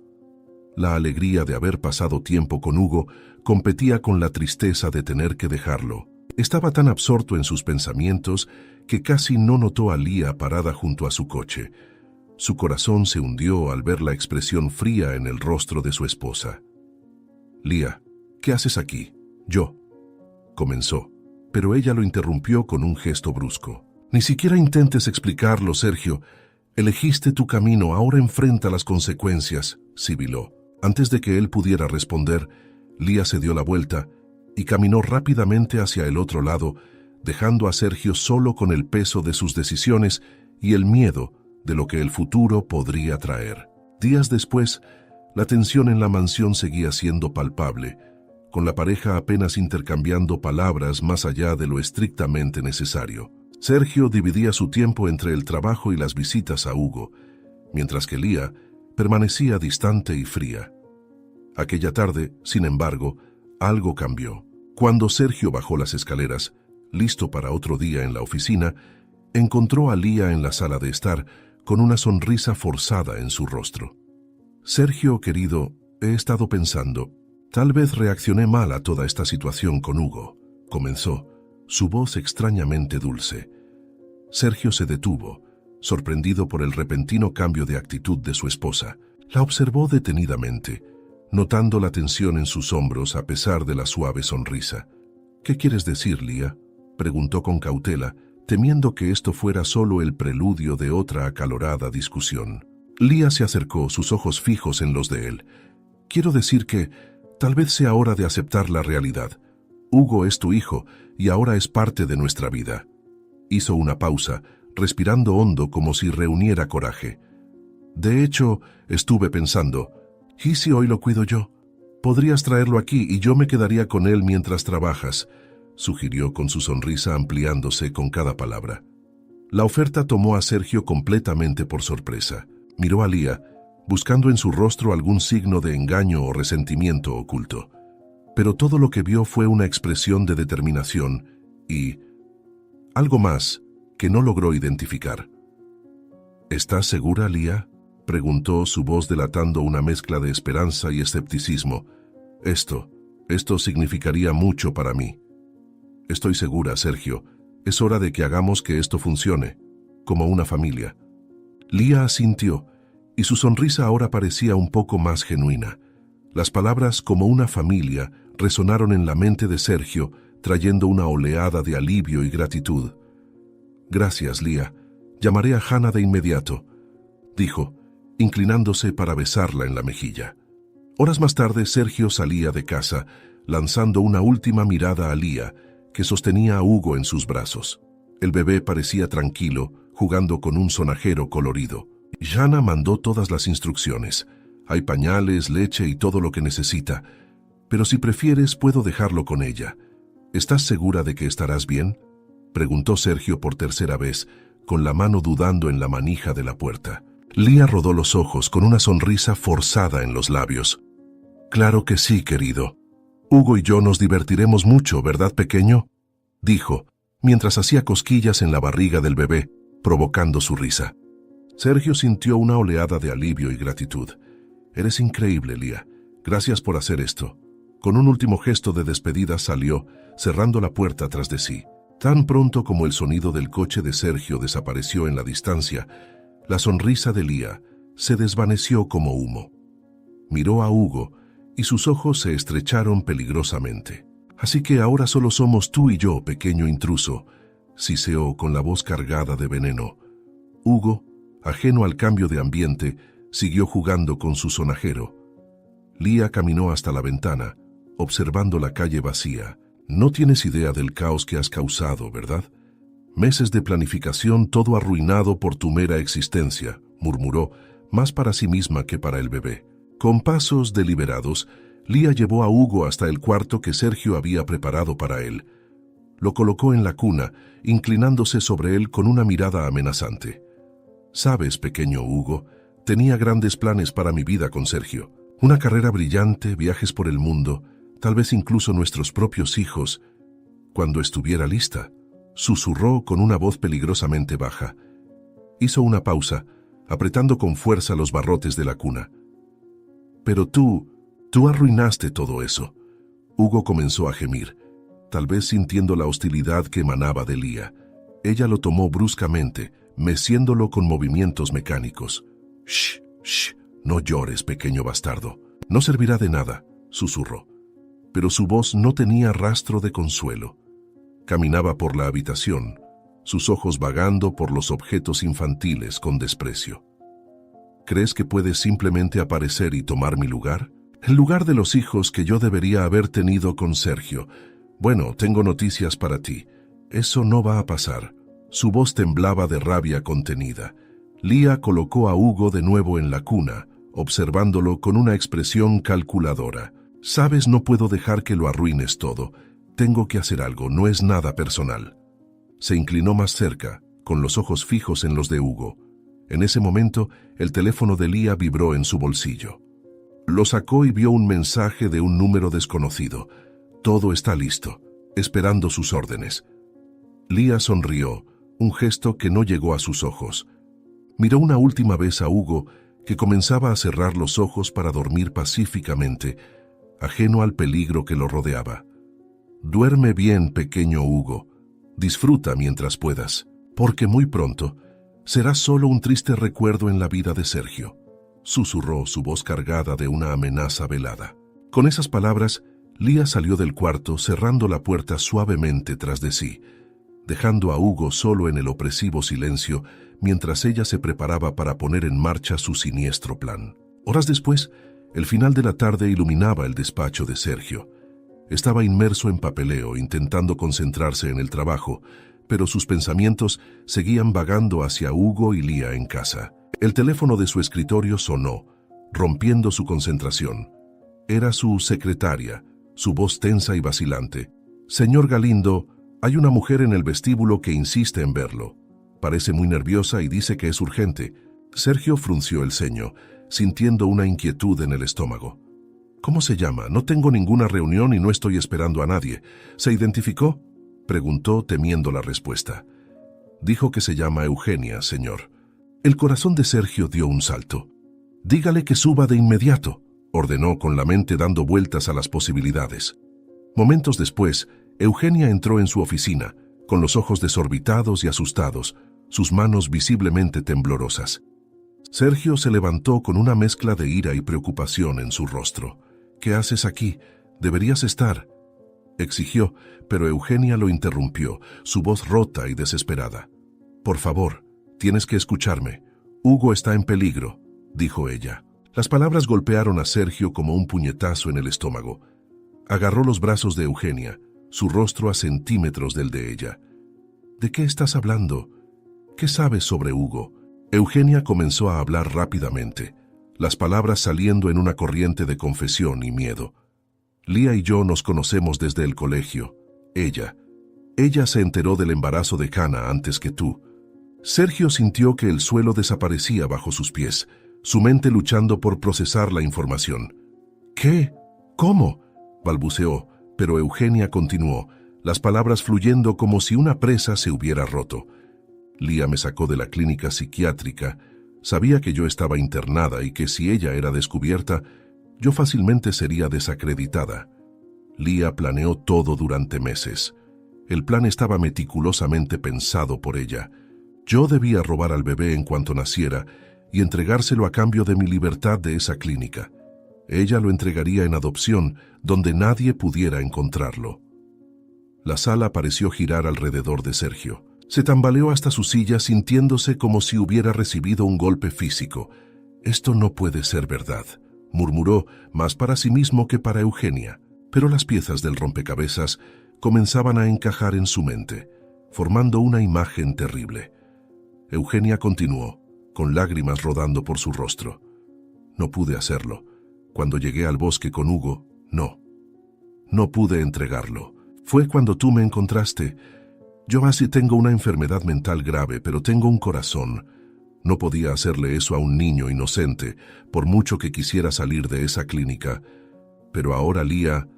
La alegría de haber pasado tiempo con Hugo competía con la tristeza de tener que dejarlo. Estaba tan absorto en sus pensamientos que casi no notó a Lía parada junto a su coche. Su corazón se hundió al ver la expresión fría en el rostro de su esposa. «Lía, ¿qué haces aquí?». «Yo», comenzó, pero ella lo interrumpió con un gesto brusco. «Ni siquiera intentes explicarlo, Sergio. Elegiste tu camino, ahora enfrenta las consecuencias, sibiló. Antes de que él pudiera responder, Lía se dio la vuelta y caminó rápidamente hacia el otro lado, dejando a Sergio solo con el peso de sus decisiones y el miedo de lo que el futuro podría traer. Días después, la tensión en la mansión seguía siendo palpable, con la pareja apenas intercambiando palabras más allá de lo estrictamente necesario. Sergio dividía su tiempo entre el trabajo y las visitas a Hugo, mientras que Lía permanecía distante y fría. Aquella tarde, sin embargo, algo cambió. Cuando Sergio bajó las escaleras, listo para otro día en la oficina, encontró a Lía en la sala de estar, con una sonrisa forzada en su rostro. Sergio, querido, he estado pensando, tal vez reaccioné mal a toda esta situación con Hugo, comenzó, su voz extrañamente dulce. Sergio se detuvo, sorprendido por el repentino cambio de actitud de su esposa. La observó detenidamente, notando la tensión en sus hombros a pesar de la suave sonrisa. «¿Qué quieres decir, Lía?», preguntó con cautela, temiendo que esto fuera solo el preludio de otra acalorada discusión. Lía se acercó, sus ojos fijos en los de él. «Quiero decir que tal vez sea hora de aceptar la realidad. Hugo es tu hijo y ahora es parte de nuestra vida». Hizo una pausa, respirando hondo como si reuniera coraje. «De hecho, estuve pensando, ¿y si hoy lo cuido yo? Podrías traerlo aquí y yo me quedaría con él mientras trabajas», sugirió con su sonrisa ampliándose con cada palabra. La oferta tomó a Sergio completamente por sorpresa. Miró a Lía, buscando en su rostro algún signo de engaño o resentimiento oculto. Pero todo lo que vio fue una expresión de determinación y algo más que no logró identificar. «¿Estás segura, Lía?», preguntó, su voz delatando una mezcla de esperanza y escepticismo. Esto significaría mucho para mí». «Estoy segura, Sergio. Es hora de que hagamos que esto funcione, como una familia». Lía asintió, y su sonrisa ahora parecía un poco más genuina. Las palabras «como una familia» resonaron en la mente de Sergio, trayendo una oleada de alivio y gratitud. «Gracias, Lía. Llamaré a Hannah de inmediato», dijo, inclinándose para besarla en la mejilla. Horas más tarde, Sergio salía de casa, lanzando una última mirada a Lía, que sostenía a Hugo en sus brazos. El bebé parecía tranquilo, jugando con un sonajero colorido. Hannah mandó todas las instrucciones. Hay pañales, leche y todo lo que necesita. Pero si prefieres, puedo dejarlo con ella. ¿Estás segura de que estarás bien?, preguntó Sergio por tercera vez, con la mano dudando en la manija de la puerta. Lía rodó los ojos con una sonrisa forzada en los labios. «Claro que sí, querido. Hugo y yo nos divertiremos mucho, ¿verdad, pequeño?», dijo, mientras hacía cosquillas en la barriga del bebé, provocando su risa. Sergio sintió una oleada de alivio y gratitud. «Eres increíble, Lía. Gracias por hacer esto». Con un último gesto de despedida salió, cerrando la puerta tras de sí. Tan pronto como el sonido del coche de Sergio desapareció en la distancia, la sonrisa de Lía se desvaneció como humo. Miró a Hugo y sus ojos se estrecharon peligrosamente. «Así que ahora solo somos tú y yo, pequeño intruso», siseó con la voz cargada de veneno. Hugo, ajeno al cambio de ambiente, siguió jugando con su sonajero. Lía caminó hasta la ventana, observando la calle vacía. «No tienes idea del caos que has causado, ¿verdad? Meses de planificación, todo arruinado por tu mera existencia», murmuró, más para sí misma que para el bebé. Con pasos deliberados, Lía llevó a Hugo hasta el cuarto que Sergio había preparado para él. Lo colocó en la cuna, inclinándose sobre él con una mirada amenazante. «Sabes, pequeño Hugo, tenía grandes planes para mi vida con Sergio. Una carrera brillante, viajes por el mundo, tal vez incluso nuestros propios hijos. Cuando estuviera lista», susurró con una voz peligrosamente baja. Hizo una pausa, apretando con fuerza los barrotes de la cuna. «Pero tú arruinaste todo eso». Hugo comenzó a gemir, tal vez sintiendo la hostilidad que emanaba de Lía. Ella lo tomó bruscamente, meciéndolo con movimientos mecánicos. Shh, no llores, pequeño bastardo. No servirá de nada», susurró. Pero su voz no tenía rastro de consuelo. Caminaba por la habitación, sus ojos vagando por los objetos infantiles con desprecio. ¿Crees que puedes simplemente aparecer y tomar mi lugar? El lugar de los hijos que yo debería haber tenido con Sergio. Bueno, tengo noticias para ti. Eso no va a pasar. Su voz temblaba de rabia contenida. Lía colocó a Hugo de nuevo en la cuna, observándolo con una expresión calculadora. Sabes, no puedo dejar que lo arruines todo. Tengo que hacer algo, no es nada personal. Se inclinó más cerca, con los ojos fijos en los de Hugo. En ese momento, el teléfono de Lía vibró en su bolsillo. Lo sacó y vio un mensaje de un número desconocido. Todo está listo, esperando sus órdenes. Lía sonrió, un gesto que no llegó a sus ojos. Miró una última vez a Hugo, que comenzaba a cerrar los ojos para dormir pacíficamente, ajeno al peligro que lo rodeaba. Duerme bien, pequeño Hugo. Disfruta mientras puedas, porque muy pronto serás solo un triste recuerdo en la vida de Sergio, susurró su voz cargada de una amenaza velada. Con esas palabras, Lía salió del cuarto cerrando la puerta suavemente tras de sí, dejando a Hugo solo en el opresivo silencio mientras ella se preparaba para poner en marcha su siniestro plan. Horas después, el final de la tarde iluminaba el despacho de Sergio. Estaba inmerso en papeleo, intentando concentrarse en el trabajo, pero sus pensamientos seguían vagando hacia Hugo y Lía en casa. El teléfono de su escritorio sonó, rompiendo su concentración. Era su secretaria, su voz tensa y vacilante. «Señor Galindo, hay una mujer en el vestíbulo que insiste en verlo. Parece muy nerviosa y dice que es urgente». Sergio frunció el ceño, sintiendo una inquietud en el estómago. «¿Cómo se llama? No tengo ninguna reunión y no estoy esperando a nadie. ¿Se identificó?», preguntó temiendo la respuesta. «Dijo que se llama Eugenia, señor». El corazón de Sergio dio un salto. «Dígale que suba de inmediato», ordenó con la mente dando vueltas a las posibilidades. Momentos después, Eugenia entró en su oficina, con los ojos desorbitados y asustados, sus manos visiblemente temblorosas. Sergio se levantó con una mezcla de ira y preocupación en su rostro. «¿Qué haces aquí? Deberías estar», exigió, pero Eugenia lo interrumpió, su voz rota y desesperada. «Por favor, tienes que escucharme. Hugo está en peligro», dijo ella. Las palabras golpearon a Sergio como un puñetazo en el estómago. Agarró los brazos de Eugenia, su rostro a centímetros del de ella. «¿De qué estás hablando? ¿Qué sabes sobre Hugo?». Eugenia comenzó a hablar rápidamente, las palabras saliendo en una corriente de confesión y miedo. «Lía y yo nos conocemos desde el colegio. Ella se enteró del embarazo de Hannah antes que tú». Sergio sintió que el suelo desaparecía bajo sus pies, su mente luchando por procesar la información. «¿Qué? ¿Cómo?», balbuceó, pero Eugenia continuó, las palabras fluyendo como si una presa se hubiera roto. «Lía me sacó de la clínica psiquiátrica. Sabía que yo estaba internada y que si ella era descubierta, yo fácilmente sería desacreditada. Lía planeó todo durante meses. El plan estaba meticulosamente pensado por ella. Yo debía robar al bebé en cuanto naciera y entregárselo a cambio de mi libertad de esa clínica. Ella lo entregaría en adopción, donde nadie pudiera encontrarlo». La sala pareció girar alrededor de Sergio. Se tambaleó hasta su silla sintiéndose como si hubiera recibido un golpe físico. «Esto no puede ser verdad», murmuró, más para sí mismo que para Eugenia. Pero las piezas del rompecabezas comenzaban a encajar en su mente, formando una imagen terrible. Eugenia continuó, con lágrimas rodando por su rostro. «No pude hacerlo. Cuando llegué al bosque con Hugo, no pude entregarlo. Fue cuando tú me encontraste. Yo así tengo una enfermedad mental grave, pero tengo un corazón. No podía hacerle eso a un niño inocente, por mucho que quisiera salir de esa clínica. Pero ahora Lía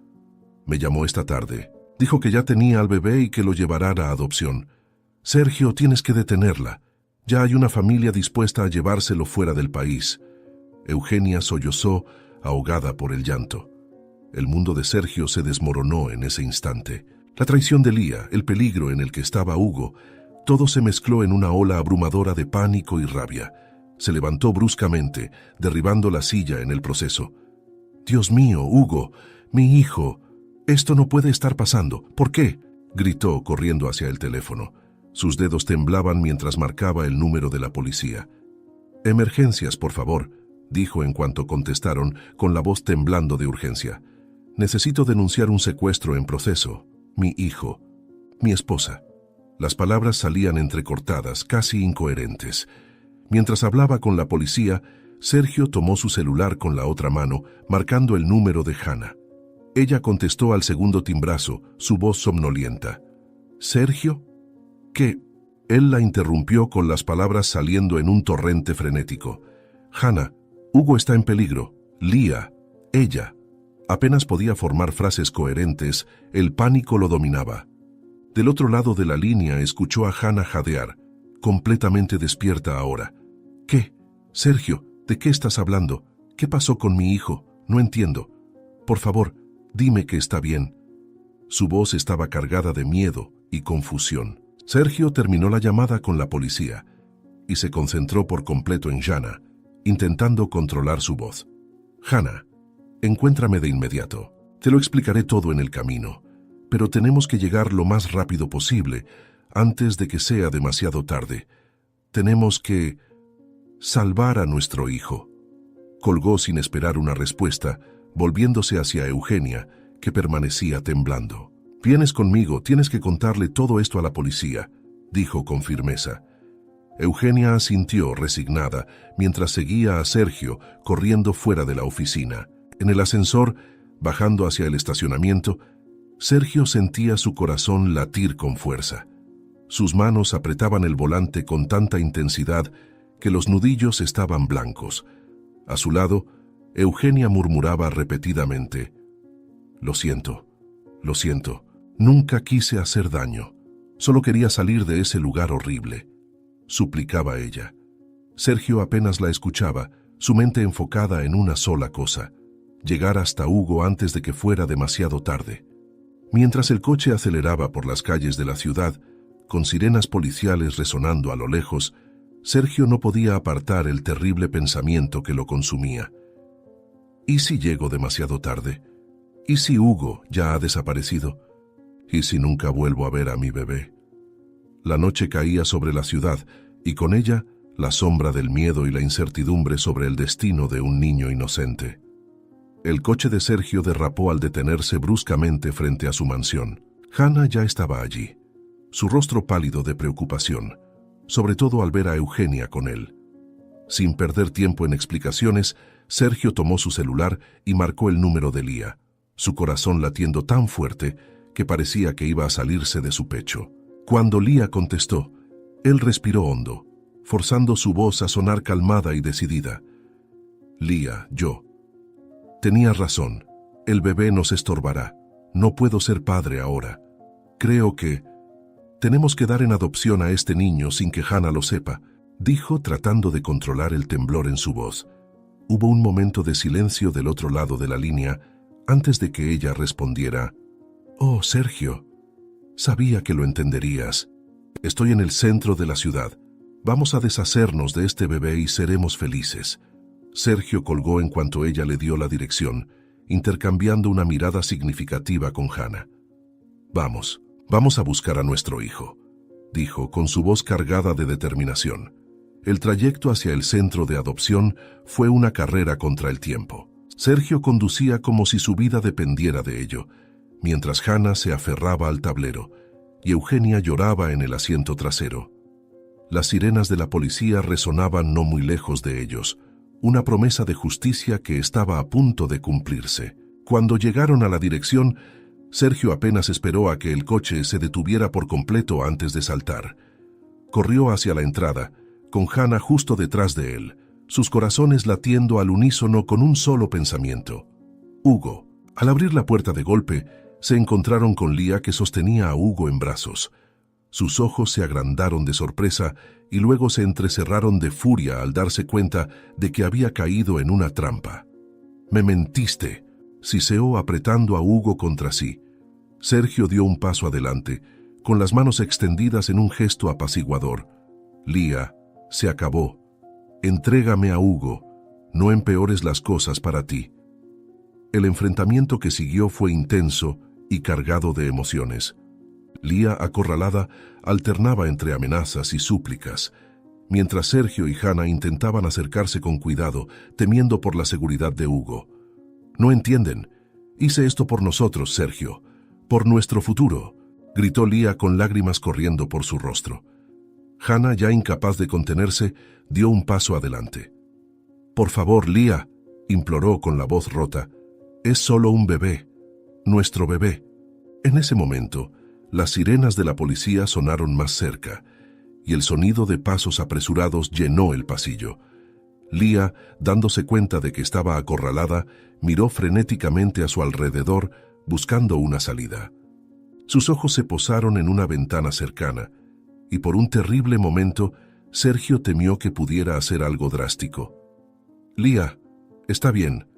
me llamó esta tarde. Dijo que ya tenía al bebé y que lo llevará a adopción. Sergio, tienes que detenerla. Ya hay una familia dispuesta a llevárselo fuera del país». Eugenia sollozó, ahogada por el llanto. El mundo de Sergio se desmoronó en ese instante. La traición de Lía, el peligro en el que estaba Hugo, todo se mezcló en una ola abrumadora de pánico y rabia. Se levantó bruscamente, derribando la silla en el proceso. «Dios mío, Hugo, mi hijo, esto no puede estar pasando. ¿Por qué?», gritó corriendo hacia el teléfono. Sus dedos temblaban mientras marcaba el número de la policía. «Emergencias, por favor», dijo en cuanto contestaron, con la voz temblando de urgencia. «Necesito denunciar un secuestro en proceso. Mi hijo. Mi esposa». Las palabras salían entrecortadas, casi incoherentes. Mientras hablaba con la policía, Sergio tomó su celular con la otra mano, marcando el número de Hannah. Ella contestó al segundo timbrazo, su voz somnolienta. «¿Sergio? ¿Qué?» Él la interrumpió con las palabras saliendo en un torrente frenético. «Hannah, Hugo está en peligro. Lía, ella». Apenas podía formar frases coherentes, el pánico lo dominaba. Del otro lado de la línea escuchó a Hannah jadear, completamente despierta ahora. «¿Qué? Sergio, ¿de qué estás hablando? ¿Qué pasó con mi hijo? No entiendo. Por favor, dime que está bien». Su voz estaba cargada de miedo y confusión. Sergio terminó la llamada con la policía y se concentró por completo en Hannah, intentando controlar su voz. «Hannah, encuéntrame de inmediato. Te lo explicaré todo en el camino, pero tenemos que llegar lo más rápido posible, antes de que sea demasiado tarde. Tenemos que salvar a nuestro hijo». Colgó sin esperar una respuesta, volviéndose hacia Eugenia, que permanecía temblando. «Vienes conmigo, tienes que contarle todo esto a la policía», dijo con firmeza. Eugenia asintió resignada mientras seguía a Sergio corriendo fuera de la oficina. En el ascensor, bajando hacia el estacionamiento, Sergio sentía su corazón latir con fuerza. Sus manos apretaban el volante con tanta intensidad que los nudillos estaban blancos. A su lado, Eugenia murmuraba repetidamente: «Lo siento, nunca quise hacer daño. Solo quería salir de ese lugar horrible», suplicaba ella. Sergio apenas la escuchaba, su mente enfocada en una sola cosa: llegar hasta Hugo antes de que fuera demasiado tarde. Mientras el coche aceleraba por las calles de la ciudad, con sirenas policiales resonando a lo lejos, Sergio no podía apartar el terrible pensamiento que lo consumía. ¿Y si llego demasiado tarde? ¿Y si Hugo ya ha desaparecido? ¿Y si nunca vuelvo a ver a mi bebé? La noche caía sobre la ciudad y con ella la sombra del miedo y la incertidumbre sobre el destino de un niño inocente. El coche de Sergio derrapó al detenerse bruscamente frente a su mansión. Hannah ya estaba allí, su rostro pálido de preocupación, sobre todo al ver a Eugenia con él. Sin perder tiempo en explicaciones, Sergio tomó su celular y marcó el número de Lía, su corazón latiendo tan fuerte que parecía que iba a salirse de su pecho. Cuando Lía contestó, él respiró hondo, forzando su voz a sonar calmada y decidida. «Lía, yo. Tenías razón, el bebé nos estorbará. No puedo ser padre ahora. Creo que tenemos que dar en adopción a este niño sin que Hannah lo sepa», dijo tratando de controlar el temblor en su voz. Hubo un momento de silencio del otro lado de la línea antes de que ella respondiera: «Oh, Sergio, sabía que lo entenderías. Estoy en el centro de la ciudad. Vamos a deshacernos de este bebé y seremos felices». Sergio colgó en cuanto ella le dio la dirección, intercambiando una mirada significativa con Hannah. Vamos a buscar a nuestro hijo», dijo con su voz cargada de determinación. El trayecto hacia el centro de adopción fue una carrera contra el tiempo. Sergio conducía como si su vida dependiera de ello, mientras Hannah se aferraba al tablero y Eugenia lloraba en el asiento trasero. Las sirenas de la policía resonaban no muy lejos de ellos, una promesa de justicia que estaba a punto de cumplirse. Cuando llegaron a la dirección, Sergio apenas esperó a que el coche se detuviera por completo antes de saltar. Corrió hacia la entrada, con Hannah justo detrás de él, sus corazones latiendo al unísono con un solo pensamiento: Hugo. Al abrir la puerta de golpe, se encontraron con Lía, que sostenía a Hugo en brazos. Sus ojos se agrandaron de sorpresa y luego se entrecerraron de furia al darse cuenta de que había caído en una trampa. «Me mentiste», siseó apretando a Hugo contra sí. Sergio dio un paso adelante, con las manos extendidas en un gesto apaciguador. «Lía, se acabó. Entrégame a Hugo. No empeores las cosas para ti». El enfrentamiento que siguió fue intenso y cargado de emociones. Lía, acorralada, alternaba entre amenazas y súplicas, mientras Sergio y Hannah intentaban acercarse con cuidado, temiendo por la seguridad de Hugo. «No entienden. Hice esto por nosotros, Sergio. Por nuestro futuro», gritó Lía con lágrimas corriendo por su rostro. Hannah, ya incapaz de contenerse, dio un paso adelante. «Por favor, Lía», imploró con la voz rota. «Es solo un bebé. Nuestro bebé». En ese momento, las sirenas de la policía sonaron más cerca, y el sonido de pasos apresurados llenó el pasillo. Lía, dándose cuenta de que estaba acorralada, miró frenéticamente a su alrededor, buscando una salida. Sus ojos se posaron en una ventana cercana, y por un terrible momento, Sergio temió que pudiera hacer algo drástico. «Lía, está bien.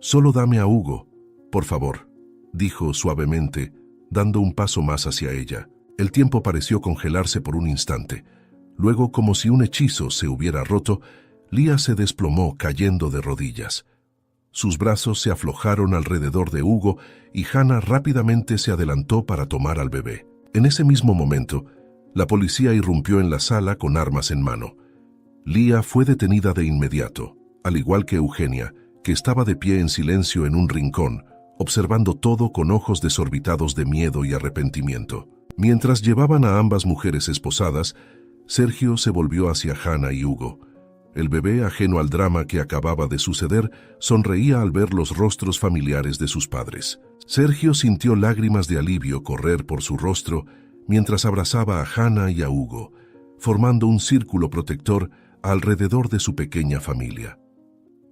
Solo dame a Hugo, por favor», dijo suavemente, dando un paso más hacia ella. El tiempo pareció congelarse por un instante. Luego, como si un hechizo se hubiera roto, Lía se desplomó cayendo de rodillas. Sus brazos se aflojaron alrededor de Hugo y Hannah rápidamente se adelantó para tomar al bebé. En ese mismo momento, la policía irrumpió en la sala con armas en mano. Lía fue detenida de inmediato, al igual que Eugenia, que estaba de pie en silencio en un rincón, observando todo con ojos desorbitados de miedo y arrepentimiento. Mientras llevaban a ambas mujeres esposadas, Sergio se volvió hacia Hannah y Hugo. El bebé, ajeno al drama que acababa de suceder, sonreía al ver los rostros familiares de sus padres. Sergio sintió lágrimas de alivio correr por su rostro mientras abrazaba a Hannah y a Hugo, formando un círculo protector alrededor de su pequeña familia.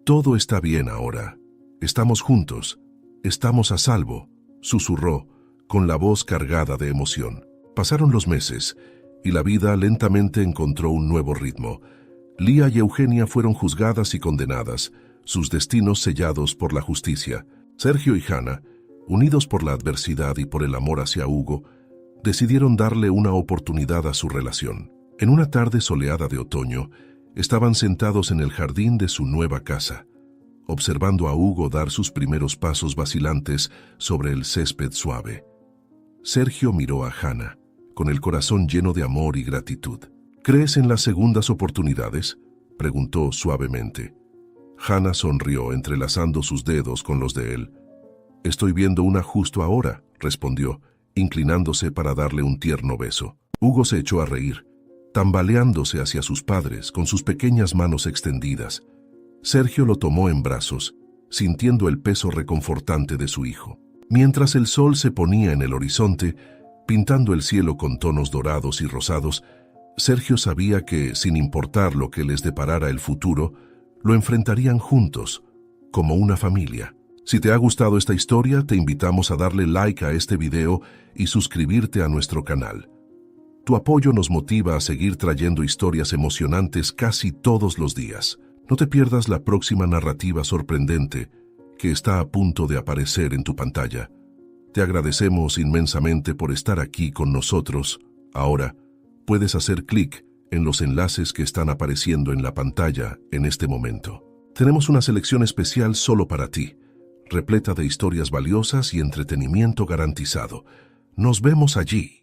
«Todo está bien ahora. Estamos juntos. Estamos a salvo», susurró, con la voz cargada de emoción. Pasaron los meses, y la vida lentamente encontró un nuevo ritmo. Lía y Eugenia fueron juzgadas y condenadas, sus destinos sellados por la justicia. Sergio y Hannah, unidos por la adversidad y por el amor hacia Hugo, decidieron darle una oportunidad a su relación. En una tarde soleada de otoño, estaban sentados en el jardín de su nueva casa, observando a Hugo dar sus primeros pasos vacilantes sobre el césped suave. Sergio miró a Hannah, con el corazón lleno de amor y gratitud. «¿Crees en las segundas oportunidades?», preguntó suavemente. Hannah sonrió, entrelazando sus dedos con los de él. «Estoy viendo una justo ahora», respondió, inclinándose para darle un tierno beso. Hugo se echó a reír, tambaleándose hacia sus padres con sus pequeñas manos extendidas. Sergio lo tomó en brazos, sintiendo el peso reconfortante de su hijo. Mientras el sol se ponía en el horizonte, pintando el cielo con tonos dorados y rosados, Sergio sabía que, sin importar lo que les deparara el futuro, lo enfrentarían juntos, como una familia. Si te ha gustado esta historia, te invitamos a darle like a este video y suscribirte a nuestro canal. Tu apoyo nos motiva a seguir trayendo historias emocionantes casi todos los días. No te pierdas la próxima narrativa sorprendente que está a punto de aparecer en tu pantalla. Te agradecemos inmensamente por estar aquí con nosotros. Ahora, puedes hacer clic en los enlaces que están apareciendo en la pantalla en este momento. Tenemos una selección especial solo para ti, repleta de historias valiosas y entretenimiento garantizado. Nos vemos allí.